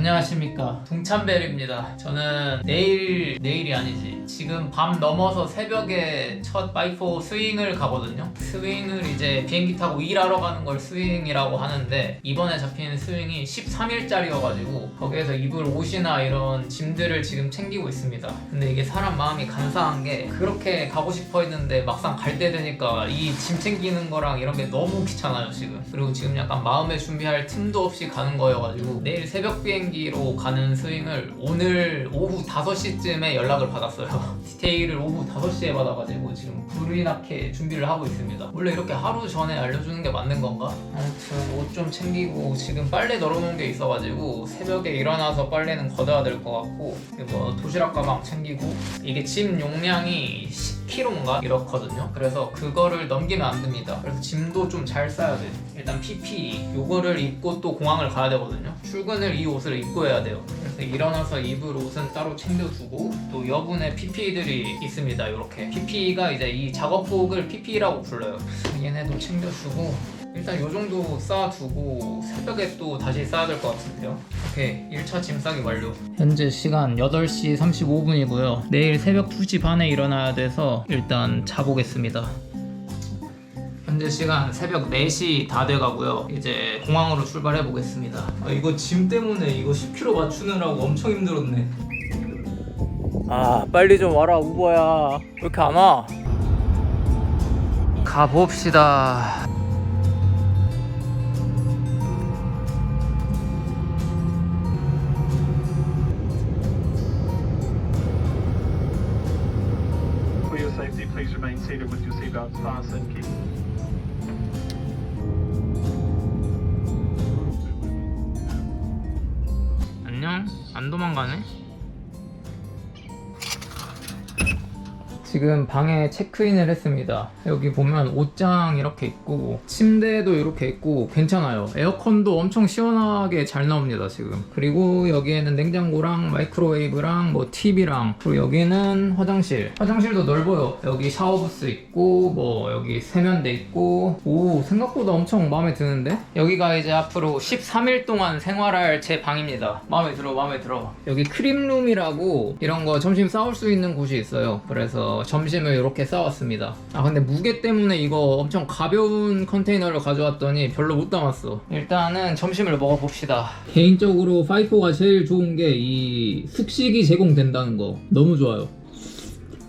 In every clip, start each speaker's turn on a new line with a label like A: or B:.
A: 안녕하십니까, 동찬벨입니다. 저는 내일이 아니지, 지금 밤 넘어서 새벽에 첫 바이포 스윙을 가거든요. 스윙을 이제 비행기 타고 일하러 가는 걸 스윙이라고 하는데, 이번에 잡힌 스윙이 13일짜리여가지고 거기에서 입을 옷이나 이런 짐들을 지금 챙기고 있습니다. 근데 이게 사람 마음이 간사한 게, 그렇게 가고 싶어 했는데 막상 갈 때 되니까 이 짐 챙기는 거랑 이런 게 너무 귀찮아요 지금. 그리고 지금 약간 마음에 준비할 틈도 없이 가는 거여가지고, 내일 새벽 비행기로 가는 스윙을 오늘 오후 5시쯤에 연락을 받았어요. 디테일을 오후 5시에 받아가지고 지금 불이 나게 준비를 하고 있습니다. 원래 이렇게 하루 전에 알려주는 게 맞는 건가? 아무튼 옷 좀 챙기고, 지금 빨래 널어놓은 게 있어가지고 새벽에 일어나서 빨래는 걷어야 될 것 같고, 뭐 도시락 가방 챙기고, 이게 짐 용량이 10kg인가 이렇거든요. 그래서 그거를 넘기면 안 됩니다. 그래서 짐도 좀 잘 싸야 돼. 일단 PPE 요거를 입고 또 공항을 가야 되거든요. 출근을 이 옷을 입고 해야 돼요. 그래서 일어나서 입을 옷은 따로 챙겨두고, 또 여분의 PPE들이 있습니다. 이렇게 PPE가 이제 이 작업복을 PPE라고 불러요. 얘네도 챙겨주고, 일단 요 정도 쌓아두고 새벽에 또 다시 쌓아야 될 것 같은데요. 오케이, 1차 짐 싸기 완료. 현재 시간 8시 35분이고요 내일 새벽 2시 반에 일어나야 돼서 일단 자보겠습니다. 현재 시간 새벽 4시 다 돼가고요. 이제 공항으로 출발해 보겠습니다. 이거 짐 때문에 이거 10kg 맞추느라고 엄청 힘들었네. 빨리 좀 와라 우버야. 왜 이렇게 안 와? 가봅시다.
B: For your safety, please remain seated with your seatbelts fastened. Keep
A: 안녕? 안 도망가네? 지금 방에 체크인을 했습니다. 여기 보면 옷장 이렇게 있고, 침대도 이렇게 있고 괜찮아요. 에어컨도 엄청 시원하게 잘 나옵니다 지금. 그리고 여기에는 냉장고랑 마이크로웨이브랑 뭐 TV랑, 그리고 여기는 화장실도 넓어요. 여기 샤워부스 있고, 뭐 여기 세면대 있고, 오, 생각보다 엄청 마음에 드는데? 여기가 이제 앞으로 13일 동안 생활할 제 방입니다. 마음에 들어. 여기 크림룸이라고 이런 거 점심 싸올 수 있는 곳이 있어요. 그래서 점심을 이렇게 싸왔습니다. 근데 무게 때문에 이거 엄청 가벼운 컨테이너를 가져왔더니 별로 못 담았어. 일단은 점심을 먹어봅시다. 개인적으로 파이포가 제일 좋은 게 이 숙식이 제공된다는 거 너무 좋아요.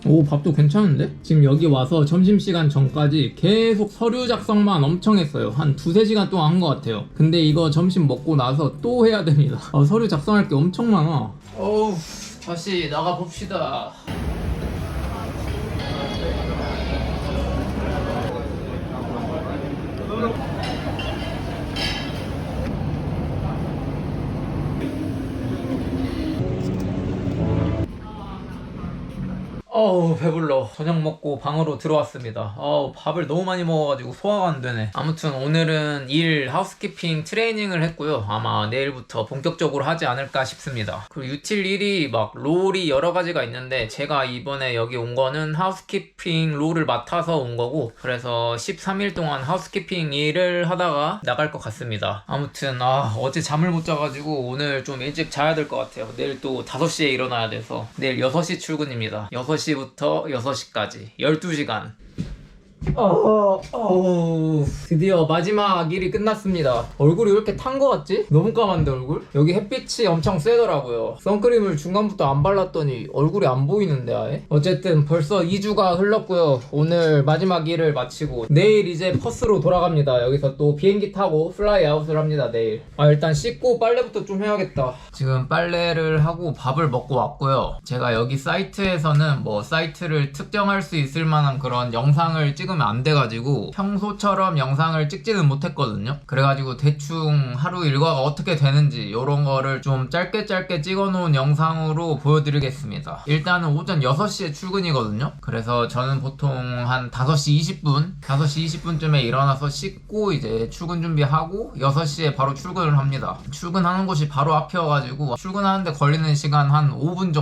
A: 오, 밥도 괜찮은데? 지금 여기 와서 점심시간 전까지 계속 서류 작성만 엄청 했어요. 한 2-3시간 동안 한 것 같아요. 근데 이거 점심 먹고 나서 또 해야 됩니다. 서류 작성할 게 엄청 많아. 어우, 다시 나가봅시다. 어우, 배불러. 저녁 먹고 방으로 들어왔습니다. 밥을 너무 많이 먹어가지고 소화가 안 되네. 아무튼 오늘은 하우스키핑 트레이닝을 했고요. 아마 내일부터 본격적으로 하지 않을까 싶습니다. 그리고 유틸 일이 막 롤이 여러 가지가 있는데, 제가 이번에 여기 온 거는 하우스키핑 롤을 맡아서 온 거고, 그래서 13일 동안 하우스키핑 일을 하다가 나갈 것 같습니다. 아무튼 어제 잠을 못 자가지고 오늘 좀 일찍 자야 될 것 같아요. 내일 또 5시에 일어나야 돼서. 내일 6시 출근입니다. 6시부터 6시까지 12시간. 드디어 마지막 일이 끝났습니다. 얼굴이 왜 이렇게 탄 거 같지? 너무 까만데 얼굴? 여기 햇빛이 엄청 세더라고요. 선크림을 중간부터 안 발랐더니 얼굴이 안 보이는데 아예? 어쨌든 벌써 2주가 흘렀고요. 오늘 마지막 일을 마치고 내일 이제 퍼스로 돌아갑니다. 여기서 또 비행기 타고 플라이 아웃을 합니다 내일. 일단 씻고 빨래부터 좀 해야겠다. 지금 빨래를 하고 밥을 먹고 왔고요. 제가 여기 사이트에서는 뭐 사이트를 특정할 수 있을 만한 그런 영상을 찍으면 안 돼가지고 평소처럼 영상을 찍지는 못했거든요. 그래가지고 대충 하루 일과가 어떻게 되는지 이런 거를 좀 짧게 찍어놓은 영상으로 보여드리겠습니다. 일단은 오전 6시에 출근이거든요. 그래서 저는 보통 한 5시 20분쯤에 일어나서 씻고 이제 출근 준비하고 6시에 바로 출근을 합니다. 출근하는 곳이 바로 앞이어가지고 출근하는데 걸리는 시간 한 5분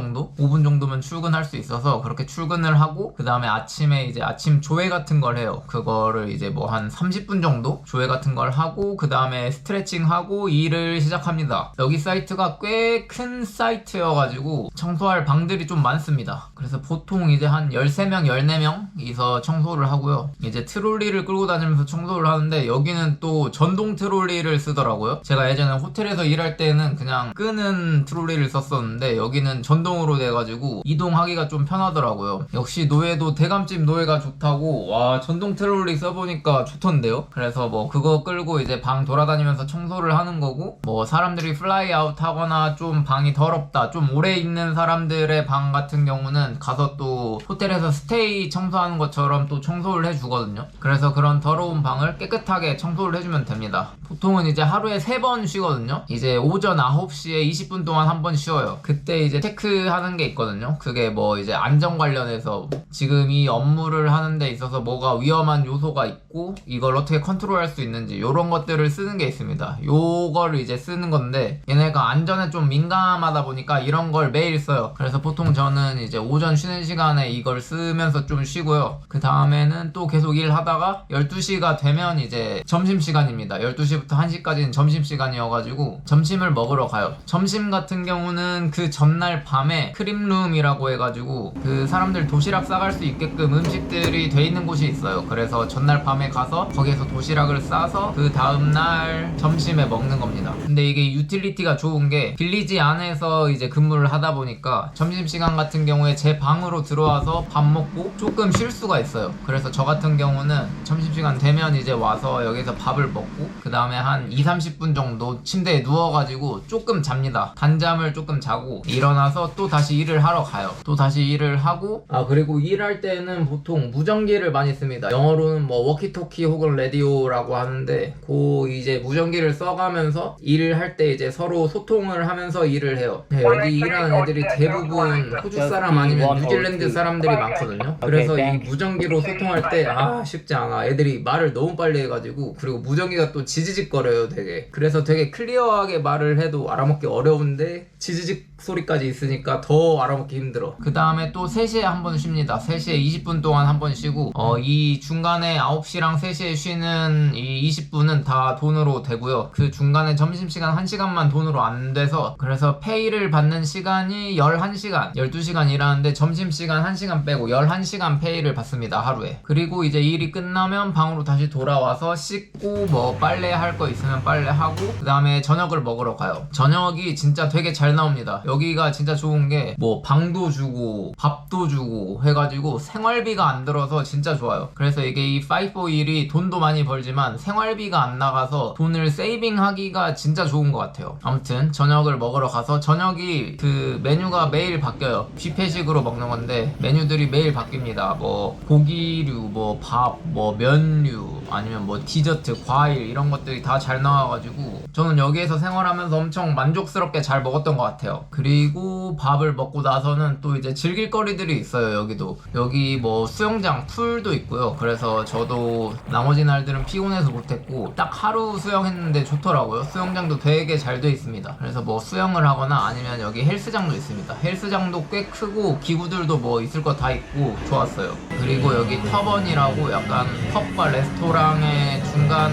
A: 정도면 출근할 수 있어서 그렇게 출근을 하고, 그 다음에 아침에 이제 아침 조회 같은 걸 해요. 그거를 이제 뭐 한 30분 정도 조회 같은 걸 하고 그 다음에 스트레칭 하고 일을 시작합니다. 여기 사이트가 꽤 큰 사이트여가지고 청소할 방들이 좀 많습니다. 그래서 보통 이제 한 13명, 14명이서 청소를 하고요. 이제 트롤리를 끌고 다니면서 청소를 하는데 여기는 또 전동 트롤리를 쓰더라고요. 제가 예전에 호텔에서 일할 때는 그냥 끄는 트롤리를 썼었는데 여기는 전동으로 돼가지고 이동하기가 좀 편하더라고요. 역시 노예도 대감집 노예가 좋다고. 와, 전동 트롤리 써보니까 좋던데요. 그래서 뭐 그거 끌고 이제 방 돌아다니면서 청소를 하는 거고, 뭐 사람들이 플라이 아웃 하거나 좀 방이 더럽다, 좀 오래 있는 사람들의 방 같은 경우는 가서 또 호텔에서 스테이 청소하는 것처럼 또 청소를 해주거든요. 그래서 그런 더러운 방을 깨끗하게 청소를 해주면 됩니다. 보통은 이제 하루에 3번 쉬거든요. 이제 오전 9시에 20분 동안 한 번 쉬어요. 그때 이제 체크하는 게 있거든요. 그게 뭐 이제 안전 관련해서 지금 이 업무를 하는 데 있어서 뭐가 위험한 요소가 있고 이걸 어떻게 컨트롤할 수 있는지 이런 것들을 쓰는 게 있습니다. 요거를 이제 쓰는 건데 얘네가 안전에 좀 민감하다 보니까 이런 걸 매일 써요. 그래서 보통 저는 이제 오전 쉬는 시간에 이걸 쓰면서 좀 쉬고요. 그 다음에는 또 계속 일하다가 12시가 되면 이제 점심시간입니다. 12시부터 1시까지는 점심시간이어가지고 점심을 먹으러 가요. 점심 같은 경우는 그 전날 밤에 크림룸이라고 해가지고 그 사람들 도시락 싸갈 수 있게끔 음식들이 돼 있는 곳이 있어요. 그래서 전날 밤에 가서 거기에서 도시락을 싸서 그 다음날 점심에 먹는 겁니다. 근데 이게 유틸리티가 좋은 게 빌리지 안에서 이제 근무를 하다 보니까 점심시간 같은 경우에 제 방으로 들어와서 밥 먹고 조금 쉴 수가 있어요. 그래서 저 같은 경우는 점심시간 되면 이제 와서 여기서 밥을 먹고 그 다음에 한 2-30분 정도 침대에 누워가지고 조금 잡니다. 단잠을 조금 자고 일어나서 또 다시 일을 하러 가요. 또 다시 일을 하고, 그리고 일할 때는 보통 무전기를 많이 씁니다. 영어로는 뭐 워키토키 혹은 라디오라고 하는데 그 이제 무전기를 써가면서 일을 할 때 이제 서로 소통을 하면서 일을 해요. 네, 여기 일하는 애들이 대부분 호주 사람 아니면 뉴질랜드 사람들이 많거든요. 그래서 이 무전기로 소통할 때 쉽지 않아. 애들이 말을 너무 빨리 해가지고, 그리고 무전기가 또 지지직거려요 되게. 그래서 되게 클리어하게 말을 해도 알아먹기 어려운데 지지직 소리까지 있으니까 더 알아먹기 힘들어. 그 다음에 또 3시에 한 번 쉽니다. 3시에 20분 동안 한 번 쉬고, 이 중간에 9시랑 3시에 쉬는 이 20분은 다 돈으로 되고요. 그 중간에 점심시간 1시간만 돈으로 안 돼서, 그래서 페이를 받는 시간이 11시간 12시간 일하는데 점심시간 1시간 빼고 11시간 페이를 받습니다, 하루에. 그리고 이제 일이 끝나면 방으로 다시 돌아와서 씻고 뭐 빨래 할 거 있으면 빨래하고 그 다음에 저녁을 먹으러 가요. 저녁이 진짜 되게 잘 나옵니다. 여기가 진짜 좋은 게 뭐 방도 주고 밥도 주고 해가지고 생활비가 안 들어서 진짜 좋아요. 그래서 이게 이 541이 돈도 많이 벌지만 생활비가 안 나가서 돈을 세이빙하기가 진짜 좋은 것 같아요. 아무튼 저녁을 먹으러 가서, 저녁이 그 메뉴가 매일 바뀌어요. 뷔페식으로 먹는 건데 메뉴들이 매일 바뀝니다. 뭐 고기류, 뭐 밥, 뭐 면류, 아니면 뭐 디저트, 과일 이런 것들이 다 잘 나와가지고 저는 여기에서 생활하면서 엄청 만족스럽게 잘 먹었던 것 같아요. 그리고 밥을 먹고 나서는 또 이제 즐길 거리들이 있어요. 여기도 여기 뭐 수영장, 풀도 있고요. 그래서 저도 나머지 날들은 피곤해서 못했고 딱 하루 수영했는데 좋더라고요. 수영장도 되게 잘 돼 있습니다. 그래서 뭐 수영을 하거나 아니면 여기 헬스장도 있습니다. 헬스장도 꽤 크고 기구들도 뭐 있을 거 다 있고 좋았어요. 그리고 여기 터번이라고 약간 펍과 레스토랑의 중간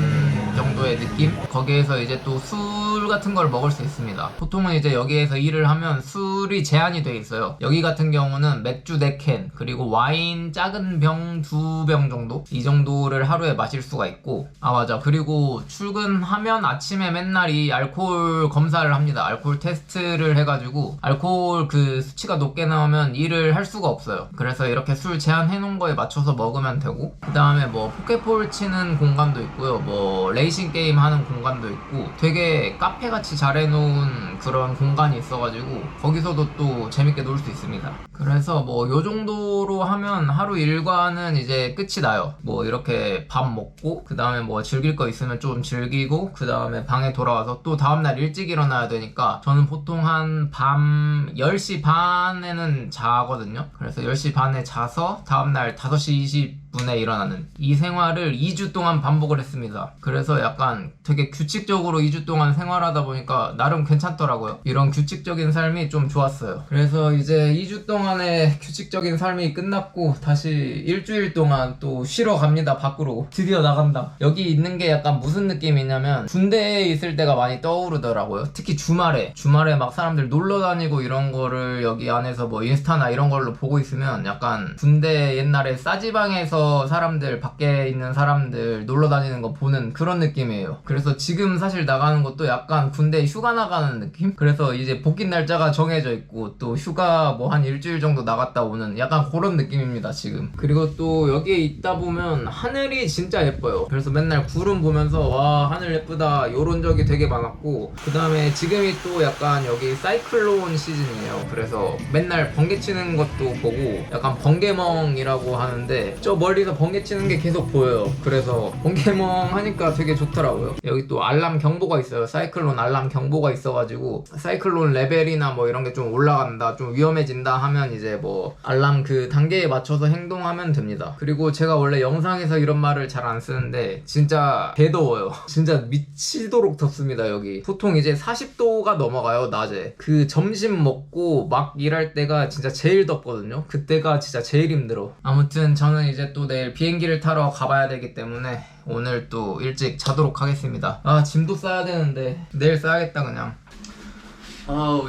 A: 정도의 느낌? 거기에서 이제 또 술 같은 걸 먹을 수 있습니다. 보통은 이제 여기에서 일을 하면 술이 제한이 돼 있어요. 여기 같은 경우는 맥주 4캔 그리고 와인 작은 병 2병 정도? 이 정도를 하루에 마실 수가 있고, 맞아, 그리고 출근하면 아침에 맨날 이 알코올 검사를 합니다. 알코올 테스트를 해가지고 알코올 그 수치가 높게 나오면 일을 할 수가 없어요. 그래서 이렇게 술 제한해 놓은 거에 맞춰서 먹으면 되고, 그 다음에 뭐 포켓볼 치는 공간도 있고요. 뭐 레이싱 게임 하는 공간도 있고 되게 카페같이 잘 해놓은 그런 공간이 있어가지고 거기서도 또 재밌게 놀 수 있습니다. 그래서 뭐 요 정도로 하면 하루 일과는 이제 끝이 나요. 뭐 이렇게 밥 먹고 그 다음에 뭐 즐길 거 있으면 좀 즐기고 그 다음에 방에 돌아와서 또 다음날 일찍 일어나야 되니까 저는 보통 한 밤 10시 반에는 자거든요. 그래서 10시 반에 자서 다음날 5시 20 분에 일어나는 이 생활을 2주 동안 반복을 했습니다. 그래서 약간 되게 규칙적으로 2주 동안 생활하다 보니까 나름 괜찮더라고요. 이런 규칙적인 삶이 좀 좋았어요. 그래서 이제 2주 동안의 규칙적인 삶이 끝났고 다시 일주일 동안 또 쉬러 갑니다. 밖으로 드디어 나간다. 여기 있는 게 약간 무슨 느낌이냐면 군대에 있을 때가 많이 떠오르더라고요. 특히 주말에 막 사람들 놀러 다니고 이런 거를 여기 안에서 뭐 인스타나 이런 걸로 보고 있으면 약간 군대 옛날에 싸지방에서 사람들 밖에 있는 사람들 놀러 다니는 거 보는 그런 느낌이에요. 그래서 지금 사실 나가는 것도 약간 군대 휴가 나가는 느낌? 그래서 이제 복귀 날짜가 정해져 있고 또 휴가 뭐 한 일주일 정도 나갔다 오는 약간 그런 느낌입니다 지금. 그리고 또 여기에 있다 보면 하늘이 진짜 예뻐요. 그래서 맨날 구름 보면서 와 하늘 예쁘다 요런 적이 되게 많았고, 그 다음에 지금이 또 약간 여기 사이클론 시즌이에요. 그래서 맨날 번개 치는 것도 보고 약간 번개멍이라고 하는데 저 멀리서 번개 치는 게 계속 보여요. 그래서 번개멍 하니까 되게 좋더라고요. 여기 또 알람 경보가 있어요. 사이클론 알람 경보가 있어가지고 사이클론 레벨이나 뭐 이런 게 좀 올라간다, 좀 위험해진다 하면 이제 뭐 알람 그 단계에 맞춰서 행동하면 됩니다. 그리고 제가 원래 영상에서 이런 말을 잘 안 쓰는데 진짜 개더워요. 진짜 미치도록 덥습니다 여기. 보통 이제 40도가 넘어가요 낮에. 그 점심 먹고 막 일할 때가 진짜 제일 덥거든요. 그때가 진짜 제일 힘들어. 아무튼 저는 이제 또 내일 비행기를 타러 가봐야 되기 때문에 오늘 또 일찍 자도록 하겠습니다. 아 짐도 싸야 되는데 내일 싸야겠다 그냥.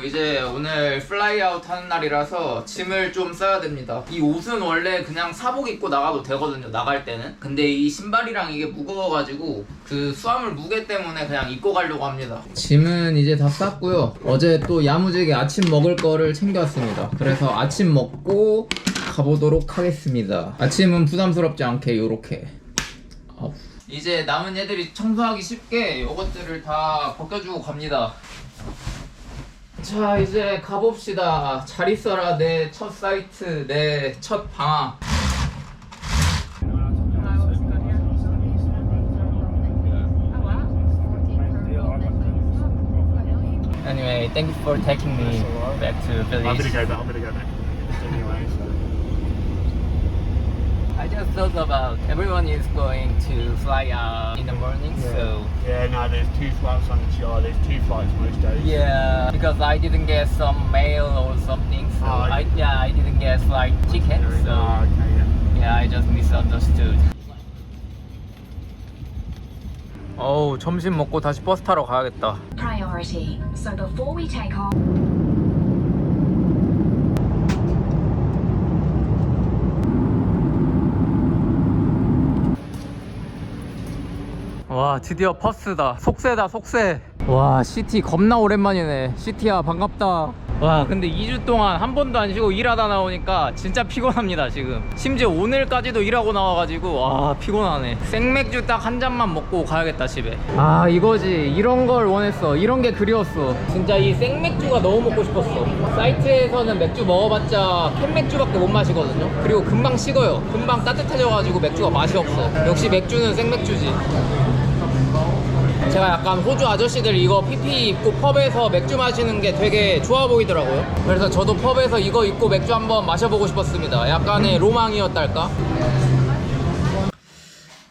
A: 이제 오늘 플라이아웃 하는 날이라서 짐을 좀 싸야 됩니다. 이 옷은 원래 그냥 사복 입고 나가도 되거든요 나갈 때는. 근데 이 신발이랑 이게 무거워가지고 그 수화물 무게 때문에 그냥 입고 가려고 합니다. 짐은 이제 다 쌌고요. 어제 또 야무지게 아침 먹을 거를 챙겨왔습니다. 그래서 아침 먹고 가보도록 하겠습니다. 아침은 부담스럽지 않게 요렇게. 이제 남은 애들이 청소하기 쉽게 이것들을 다 벗겨주고 갑니다. 자 이제 가봅시다. 잘 있어라 내 첫 사이트, 내 첫 방학. Anyway, thank you for taking me back to village.
B: I'm gonna go back.
A: I just thought about everyone is going to fly out in the morning, so
B: Yeah, no, there's 2 flights on the GR. There's 2 flights most days.
A: yeah, because I didn't get some mail or something, so I didn't get flight ticket, so
B: Okay, yeah.
A: yeah, I just misunderstood. 어우, 점심 먹고 다시 버스 타러 가야겠다.
C: Priority. So before we take off.
A: 와 드디어 버스다. 속세다 속세. 와 시티 겁나 오랜만이네. 시티야 반갑다. 와 근데 2주 동안 한 번도 안 쉬고 일하다 나오니까 진짜 피곤합니다 지금. 심지어 오늘까지도 일하고 나와가지고 와 피곤하네. 생맥주 딱 한 잔만 먹고 가야겠다 집에. 아 이거지, 이런 걸 원했어. 이런 게 그리웠어. 진짜 이 생맥주가 너무 먹고 싶었어. 사이트에서는 맥주 먹어봤자 캔맥주밖에 못 마시거든요. 그리고 금방 식어요. 금방 따뜻해져가지고 맥주가 맛이 없어. 역시 맥주는 생맥주지. 제가 약간 호주 아저씨들 이거 PP 입고 펍에서 맥주 마시는 게 되게 좋아 보이더라고요. 그래서 저도 펍에서 이거 입고 맥주 한번 마셔보고 싶었습니다. 약간의 로망이었달까?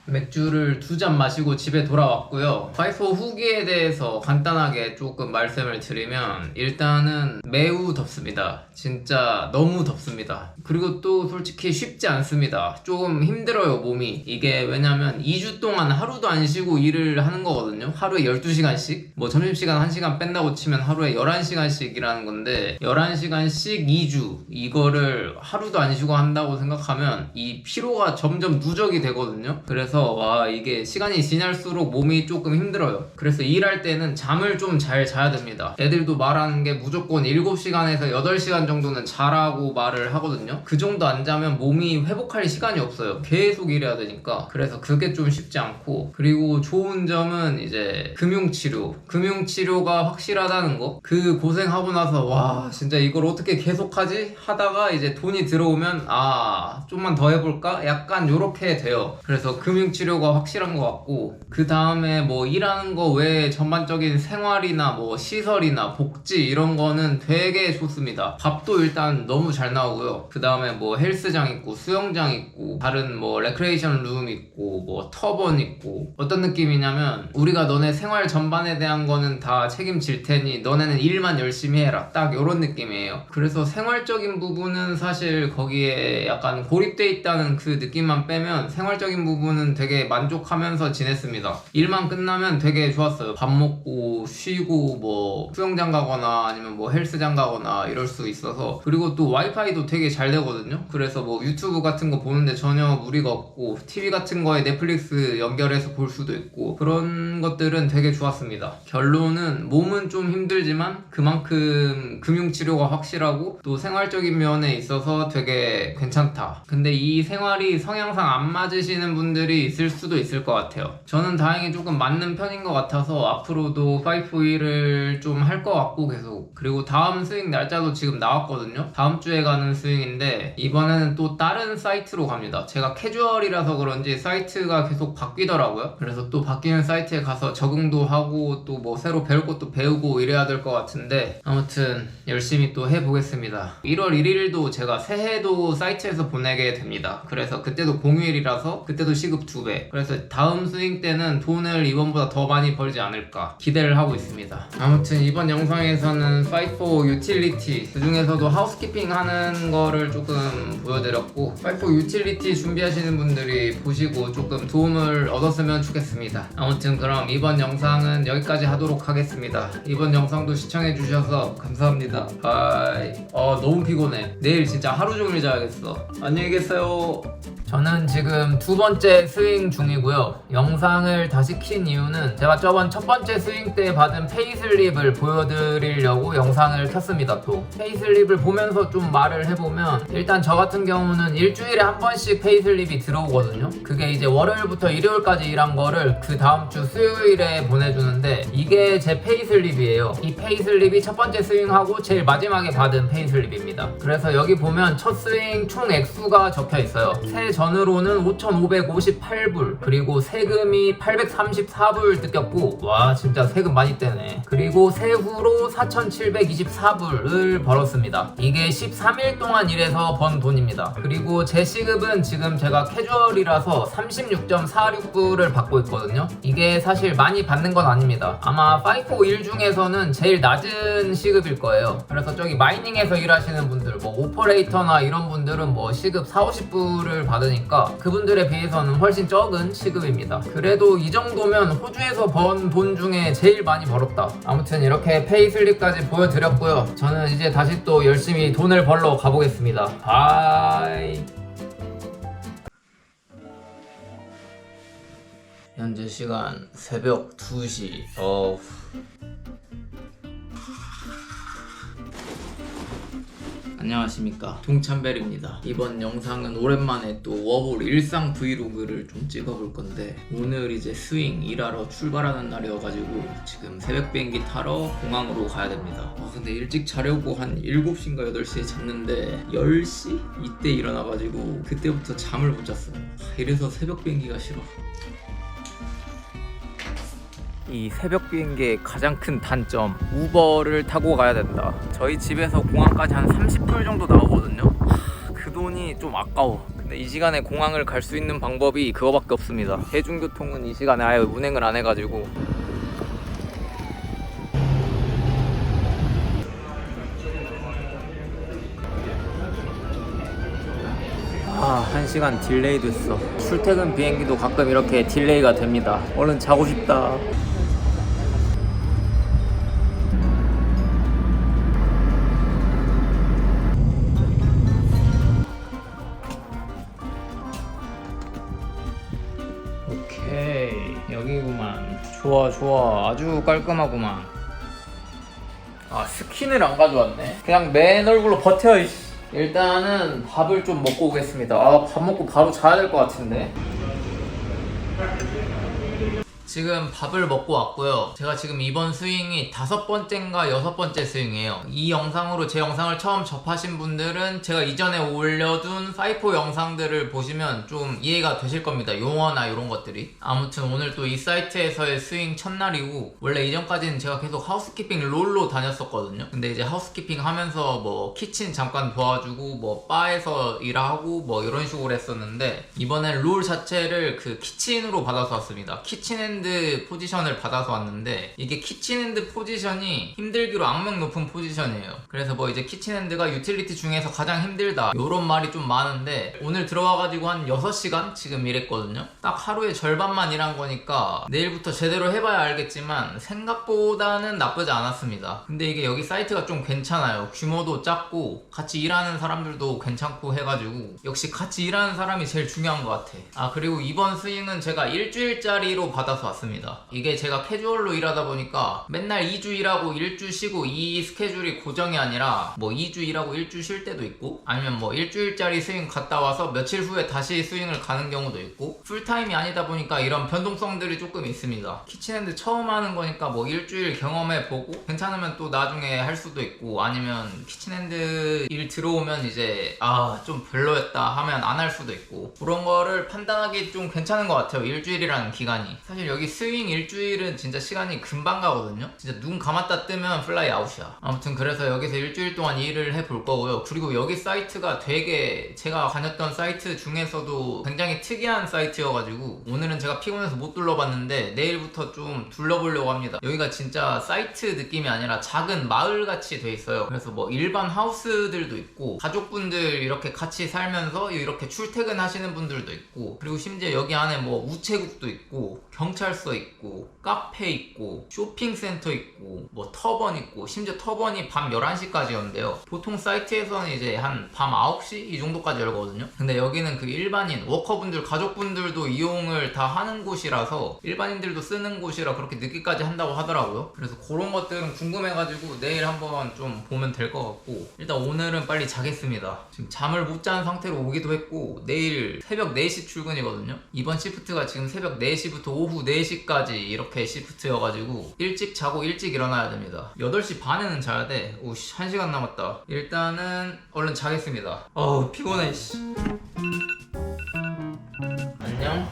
A: 맥주를 2잔 마시고 집에 돌아왔고요. 파이포 후기에 대해서 간단하게 조금 말씀을 드리면 일단은 매우 덥습니다. 진짜 너무 덥습니다. 그리고 또 솔직히 쉽지 않습니다. 조금 힘들어요 몸이. 이게 왜냐면 2주 동안 하루도 안 쉬고 일을 하는 거거든요. 하루에 12시간씩 뭐 점심시간 1시간 뺀다고 치면 하루에 11시간씩 일하는 건데 11시간씩 2주 이거를 하루도 안 쉬고 한다고 생각하면 이 피로가 점점 누적이 되거든요. 그래서 와 이게 시간이 지날수록 몸이 조금 힘들어요. 그래서 일할 때는 잠을 좀 잘 자야 됩니다. 애들도 말하는 게 무조건 7시간에서 8시간 정도는 자라고 말을 하거든요. 그 정도 안 자면 몸이 회복할 시간이 없어요. 계속 일해야 되니까. 그래서 그게 좀 쉽지 않고, 그리고 좋은 점은 이제 금융치료가 확실하다는 거. 그 고생하고 나서 와 진짜 이걸 어떻게 계속하지? 하다가 이제 돈이 들어오면 아 좀만 더 해볼까? 약간 요렇게 돼요. 그래서 금융 금융치료가 확실한 것 같고, 그 다음에 뭐 일하는 거 외에 전반적인 생활이나 뭐 시설이나 복지 이런 거는 되게 좋습니다. 밥도 일단 너무 잘 나오고요. 그 다음에 뭐 헬스장 있고 수영장 있고 다른 뭐 레크레이션 룸 있고 뭐 터번 있고, 어떤 느낌이냐면 우리가 너네 생활 전반에 대한 거는 다 책임질 테니 너네는 일만 열심히 해라, 딱 이런 느낌이에요. 그래서 생활적인 부분은 사실 거기에 약간 고립돼 있다는 그 느낌만 빼면 생활적인 부분은 되게 만족하면서 지냈습니다. 일만 끝나면 되게 좋았어요. 밥 먹고 쉬고 뭐 수영장 가거나 아니면 뭐 헬스장 가거나 이럴 수 있어서, 그리고 또 와이파이도 되게 잘 되거든요. 그래서 뭐 유튜브 같은 거 보는데 전혀 무리가 없고, TV 같은 거에 넷플릭스 연결해서 볼 수도 있고, 그런 것들은 되게 좋았습니다. 결론은 몸은 좀 힘들지만 그만큼 금융치료가 확실하고 또 생활적인 면에 있어서 되게 괜찮다. 근데 이 생활이 성향상 안 맞으시는 분들이 있을 수도 있을 것 같아요. 저는 다행히 조금 맞는 편인 것 같아서 앞으로도 5일을 좀 할 것 같고 계속. 그리고 다음 스윙 날짜도 지금 나왔거든요. 다음 주에 가는 스윙인데 이번에는 또 다른 사이트로 갑니다. 제가 캐주얼이라서 그런지 사이트가 계속 바뀌더라고요. 그래서 또 바뀌는 사이트에 가서 적응도 하고 또 뭐 새로 배울 것도 배우고 이래야 될 것 같은데, 아무튼 열심히 또 해보겠습니다. 1월 1일도 제가 새해도 사이트에서 보내게 됩니다. 그래서 그때도 공휴일이라서 그때도 시급 2배. 그래서 다음 스윙 때는 돈을 이번보다 더 많이 벌지 않을까 기대를 하고 있습니다. 아무튼 이번 영상에서는 5 유틸리티, 그 중에서도 하우스키핑 하는 거를 조금 보여드렸고, 5 유틸리티 준비하시는 분들이 보시고 조금 도움을 얻었으면 좋겠습니다. 아무튼 그럼 이번 영상은 여기까지 하도록 하겠습니다. 이번 영상도 시청해주셔서 감사합니다. 바이. 너무 피곤해. 내일 진짜 하루 종일 자야겠어. 안녕히 계세요. 저는 지금 두 번째 스윙 중이고요. 영상을 다시 킨 이유는 제가 저번 첫 번째 스윙 때 받은 페이슬립을 보여드리려고 영상을 켰습니다. 또 페이슬립을 보면서 좀 말을 해보면, 일단 저 같은 경우는 일주일에 한 번씩 페이슬립이 들어오거든요. 그게 이제 월요일부터 일요일까지 일한 거를 그 다음 주 수요일에 보내주는데, 이게 제 페이슬립이에요. 이 페이슬립이 첫 번째 스윙하고 제일 마지막에 받은 페이슬립입니다. 그래서 여기 보면 첫 스윙 총 액수가 적혀 있어요. 새 전으로는 5,558불, 그리고 세금이 834불 뜯겼고, 와 진짜 세금 많이 떼네. 그리고 세후로 4,724불을 벌었습니다. 이게 13일 동안 일해서 번 돈입니다. 그리고 제 시급은 지금 제가 캐주얼이라서 36.46불을 받고 있거든요. 이게 사실 많이 받는 건 아닙니다. 아마 5일 중에서는 제일 낮은 시급일 거예요. 그래서 저기 마이닝에서 일하시는 분들, 뭐 오퍼레이터나 이런 분들은 뭐 시급 40~50불을 받으니까 그분들에 비해서는 훨씬 적은 시급입니다. 그래도 이 정도면 호주에서 번 돈 중에 제일 많이 벌었다. 아무튼 이렇게 페이슬립까지 보여드렸고요. 저는 이제 다시 또 열심히 돈을 벌러 가보겠습니다. 바이. 현재 시간 새벽 2시. 안녕하십니까, 동찬벨입니다. 이번 영상은 오랜만에 또 워홀 일상 브이로그를 좀 찍어볼 건데, 오늘 이제 스윙 일하러 출발하는 날이어가지고 지금 새벽 비행기 타러 공항으로 가야 됩니다. 근데 일찍 자려고 한 7시인가 8시에 잤는데 10시? 이때 일어나가지고 그때부터 잠을 못 잤어요. 이래서 새벽 비행기가 싫어. 이 새벽 비행기의 가장 큰 단점, 우버를 타고 가야 된다. 저희 집에서 공항까지 한 30불 정도 나오거든요. 그 돈이 좀 아까워. 근데 이 시간에 공항을 갈 수 있는 방법이 그거밖에 없습니다. 대중교통은 이 시간에 아예 운행을 안 해가지고. 아, 1시간 딜레이 됐어. 출퇴근 비행기도 가끔 이렇게 딜레이가 됩니다. 얼른 자고 싶다. 오케이, 여기구만. 좋아, 아주 깔끔하구만. 아, 스킨을 안 가져왔네. 그냥 맨 얼굴로 버텨. 일단은 밥을 좀 먹고 오겠습니다. 밥 먹고 바로 자야 될 것 같은데. 지금 밥을 먹고 왔고요. 제가 지금 이번 스윙이 5번째인가 6번째 스윙이에요. 이 영상으로 제 영상을 처음 접하신 분들은 제가 이전에 올려둔 5 영상들을 보시면 좀 이해가 되실 겁니다. 용어나 이런 것들이. 아무튼 오늘 또 이 사이트에서의 스윙 첫날이고, 원래 이전까지는 제가 계속 하우스키핑 롤로 다녔었거든요. 근데 이제 하우스키핑 하면서 뭐 키친 잠깐 도와주고 뭐 바에서 일하고 뭐 이런 식으로 했었는데, 이번엔 롤 자체를 그 키친으로 받아서 왔습니다. 키친핸드 포지션을 받아서 왔는데, 이게 키친핸드 포지션이 힘들기로 악명 높은 포지션이에요. 그래서 뭐 이제 키친핸드가 유틸리티 중에서 가장 힘들다 요런 말이 좀 많은데, 오늘 들어와가지고 한 6시간 지금 일했거든요. 딱 하루의 절반만 일한 거니까 내일부터 제대로 해봐야 알겠지만 생각보다는 나쁘지 않았습니다. 근데 이게 여기 사이트가 좀 괜찮아요. 규모도 작고 같이 일하는 사람들도 괜찮고 해가지고, 역시 같이 일하는 사람이 제일 중요한 것 같아. 아, 그리고 이번 스윙은 제가 일주일짜리로 받아서 왔습니다. 이게 제가 캐주얼로 일하다 보니까 맨날 2주 일하고 1주 쉬고 이 스케줄이 고정이 아니라 뭐 2주 일하고 1주 쉴 때도 있고, 아니면 뭐 일주일짜리 스윙 갔다 와서 며칠 후에 다시 스윙을 가는 경우도 있고, 풀타임이 아니다 보니까 이런 변동성들이 조금 있습니다. 키친핸드 처음 하는 거니까 뭐 일주일 경험해보고 괜찮으면 또 나중에 할 수도 있고, 아니면 키친핸드 일 들어오면 이제 좀 별로였다 하면 안 할 수도 있고, 그런 거를 판단하기 좀 괜찮은 것 같아요. 일주일이라는 기간이. 사실 여기 스윙 일주일은 진짜 시간이 금방 가거든요. 진짜 눈 감았다 뜨면 플라이 아웃이야. 아무튼 그래서 여기서 일주일 동안 일을 해볼 거고요. 그리고 여기 사이트가 되게 제가 다녔던 사이트 중에서도 굉장히 특이한 사이트여가지고, 오늘은 제가 피곤해서 못 둘러봤는데 내일부터 좀 둘러보려고 합니다. 여기가 진짜 사이트 느낌이 아니라 작은 마을같이 돼 있어요. 그래서 뭐 일반 하우스들도 있고, 가족분들 이렇게 같이 살면서 이렇게 출퇴근하시는 분들도 있고, 그리고 심지어 여기 안에 뭐 우체국도 있고, 경찰서 있고, 카페 있고, 쇼핑센터 있고, 뭐 터번 있고, 심지어 터번이 밤 11시까지 연대요. 보통 사이트에서는 이제 한 밤 9시 이 정도까지 열거든요. 근데 여기는 그 일반인 워커분들, 가족분들도 이용을 다 하는 곳이라서, 일반인들도 쓰는 곳이라 그렇게 늦게까지 한다고 하더라고요. 그래서 그런 것들은 궁금해가지고 내일 한번 좀 보면 될 것 같고, 일단 오늘은 빨리 자겠습니다. 지금 잠을 못 잔 상태로 오기도 했고, 내일 새벽 4시 출근이거든요. 이번 시프트가 지금 새벽 4시부터 오후 4시까지 이렇게 시프트여가지고 일찍 자고 일찍 일어나야 됩니다. 8시 반에는 자야 돼. 오씨, 1시간 남았다. 일단은 얼른 자겠습니다. 어우 피곤해. 안녕?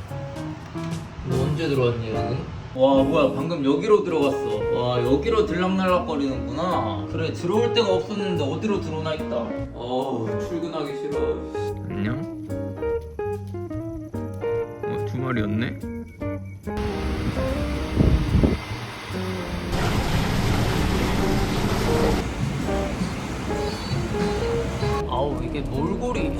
A: 너 언제 들어왔니 여기? 와 뭐야, 방금 여기로 들어갔어. 와, 여기로 들락날락거리는구나. 그래, 들어올 데가 없었는데 어디로 들어오나 있다. 어우 출근하기 싫어. 안녕? 2마리였네? 아우 이게 몰골이.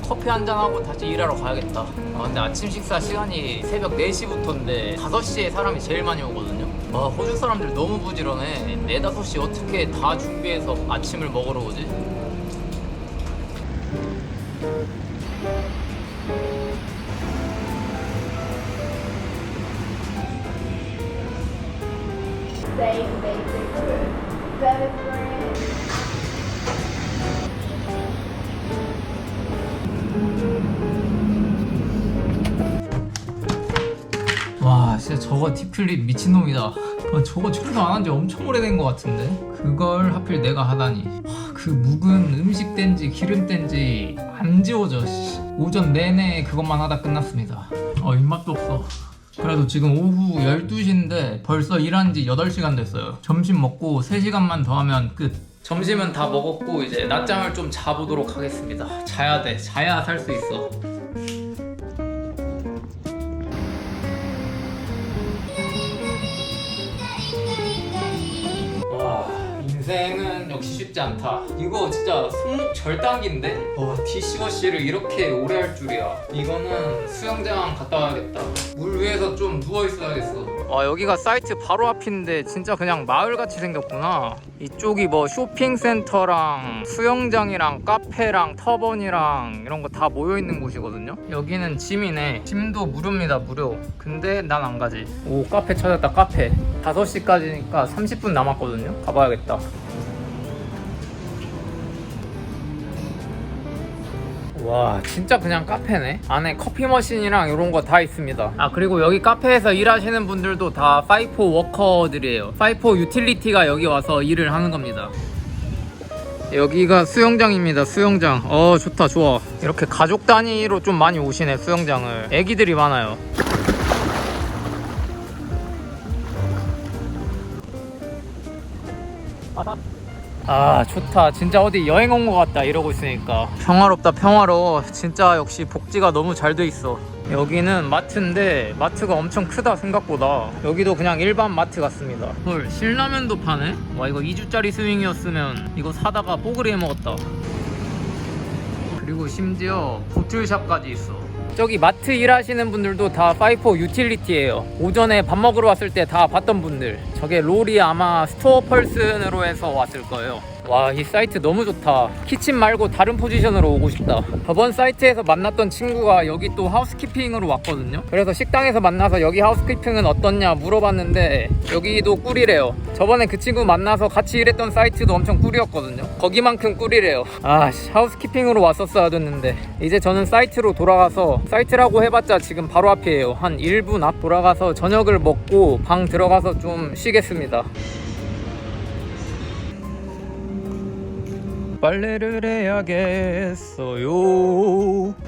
A: 커피 한잔하고 다시 일하러 가야겠다. 근데 아침 식사 시간이 새벽 4시부터인데 5시에 사람이 제일 많이 오거든요. 와, 호주 사람들 너무 부지런해. 4, 5시 어떻게 다 준비해서 아침을 먹으러 오지?
D: Same basic food. 7 grams.
A: 와, 진짜 저거 딥클립 미친놈이다. 저거 청소 안 한 지 엄청 오래된 것 같은데? 그걸 하필 내가 하다니. 그 묵은 음식 뗀지 기름 뗀지 안 지워져. 오전 내내 그것만 하다 끝났습니다. 입맛도 없어. 그래도 지금 오후 12시인데 벌써 일한 지 8시간 됐어요. 점심 먹고 3시간만 더 하면 끝. 점심은 다 먹었고 이제 낮잠을 좀 자보도록 하겠습니다. 자야 돼. 자야 살 수 있어. 인생은 역시 쉽지 않다. 이거 진짜 손목 절단기인데? 디시워시를 이렇게 오래 할 줄이야. 이거는 수영장 갔다 와야겠다. 물 위에서 좀 누워있어야겠어. 여기가 사이트 바로 앞인데 진짜 그냥 마을같이 생겼구나. 이쪽이 뭐 쇼핑센터랑 수영장이랑 카페랑 터번이랑 이런 거 다 모여있는 곳이거든요. 여기는 짐이네. 짐도 무료입니다. 무료. 근데 난 안 가지. 오, 카페 찾았다. 카페 5시까지니까 30분 남았거든요. 가봐야겠다. 와 진짜 그냥 카페네. 안에 커피 머신이랑 이런 거 다 있습니다. 아 그리고 여기 카페에서 일하시는 분들도 다 파이포 워커들이에요. 파이포 유틸리티가 여기 와서 일을 하는 겁니다. 여기가 수영장입니다. 수영장. 좋다 좋아. 이렇게 가족 단위로 좀 많이 오시네. 수영장을. 애기들이 많아요. 아 좋다. 진짜 어디 여행 온 것 같다 이러고 있으니까. 평화롭다 평화로워. 진짜 역시 복지가 너무 잘 돼 있어. 여기는 마트인데 마트가 엄청 크다 생각보다. 여기도 그냥 일반 마트 같습니다. 헐 신라면도 파네? 와 이거 2주짜리 스윙이었으면 이거 사다가 뽀글이 해먹었다. 그리고 심지어 보틀샵까지 있어. 저기 마트 일하시는 분들도 다 파이포 유틸리티예요. 오전에 밥 먹으러 왔을 때 다 봤던 분들. 저게 롤이 아마 스토어 펄슨으로 해서 왔을 거예요. 와 이 사이트 너무 좋다. 키친 말고 다른 포지션으로 오고 싶다. 저번 사이트에서 만났던 친구가 여기 또 하우스키핑으로 왔거든요. 그래서 식당에서 만나서 여기 하우스키핑은 어떻냐 물어봤는데 여기도 꿀이래요. 저번에 그 친구 만나서 같이 일했던 사이트도 엄청 꿀이었거든요. 거기만큼 꿀이래요. 아 하우스키핑으로 왔었어야 됐는데. 이제 저는 사이트로 돌아가서, 사이트라고 해봤자 지금 바로 앞이에요. 한 1분 앞 돌아가서 저녁을 먹고 방 들어가서 좀 쉬겠습니다. 빨래를 해야겠어요.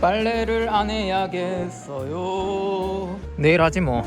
A: 빨래를 안 해야겠어요. 내일 하지 뭐.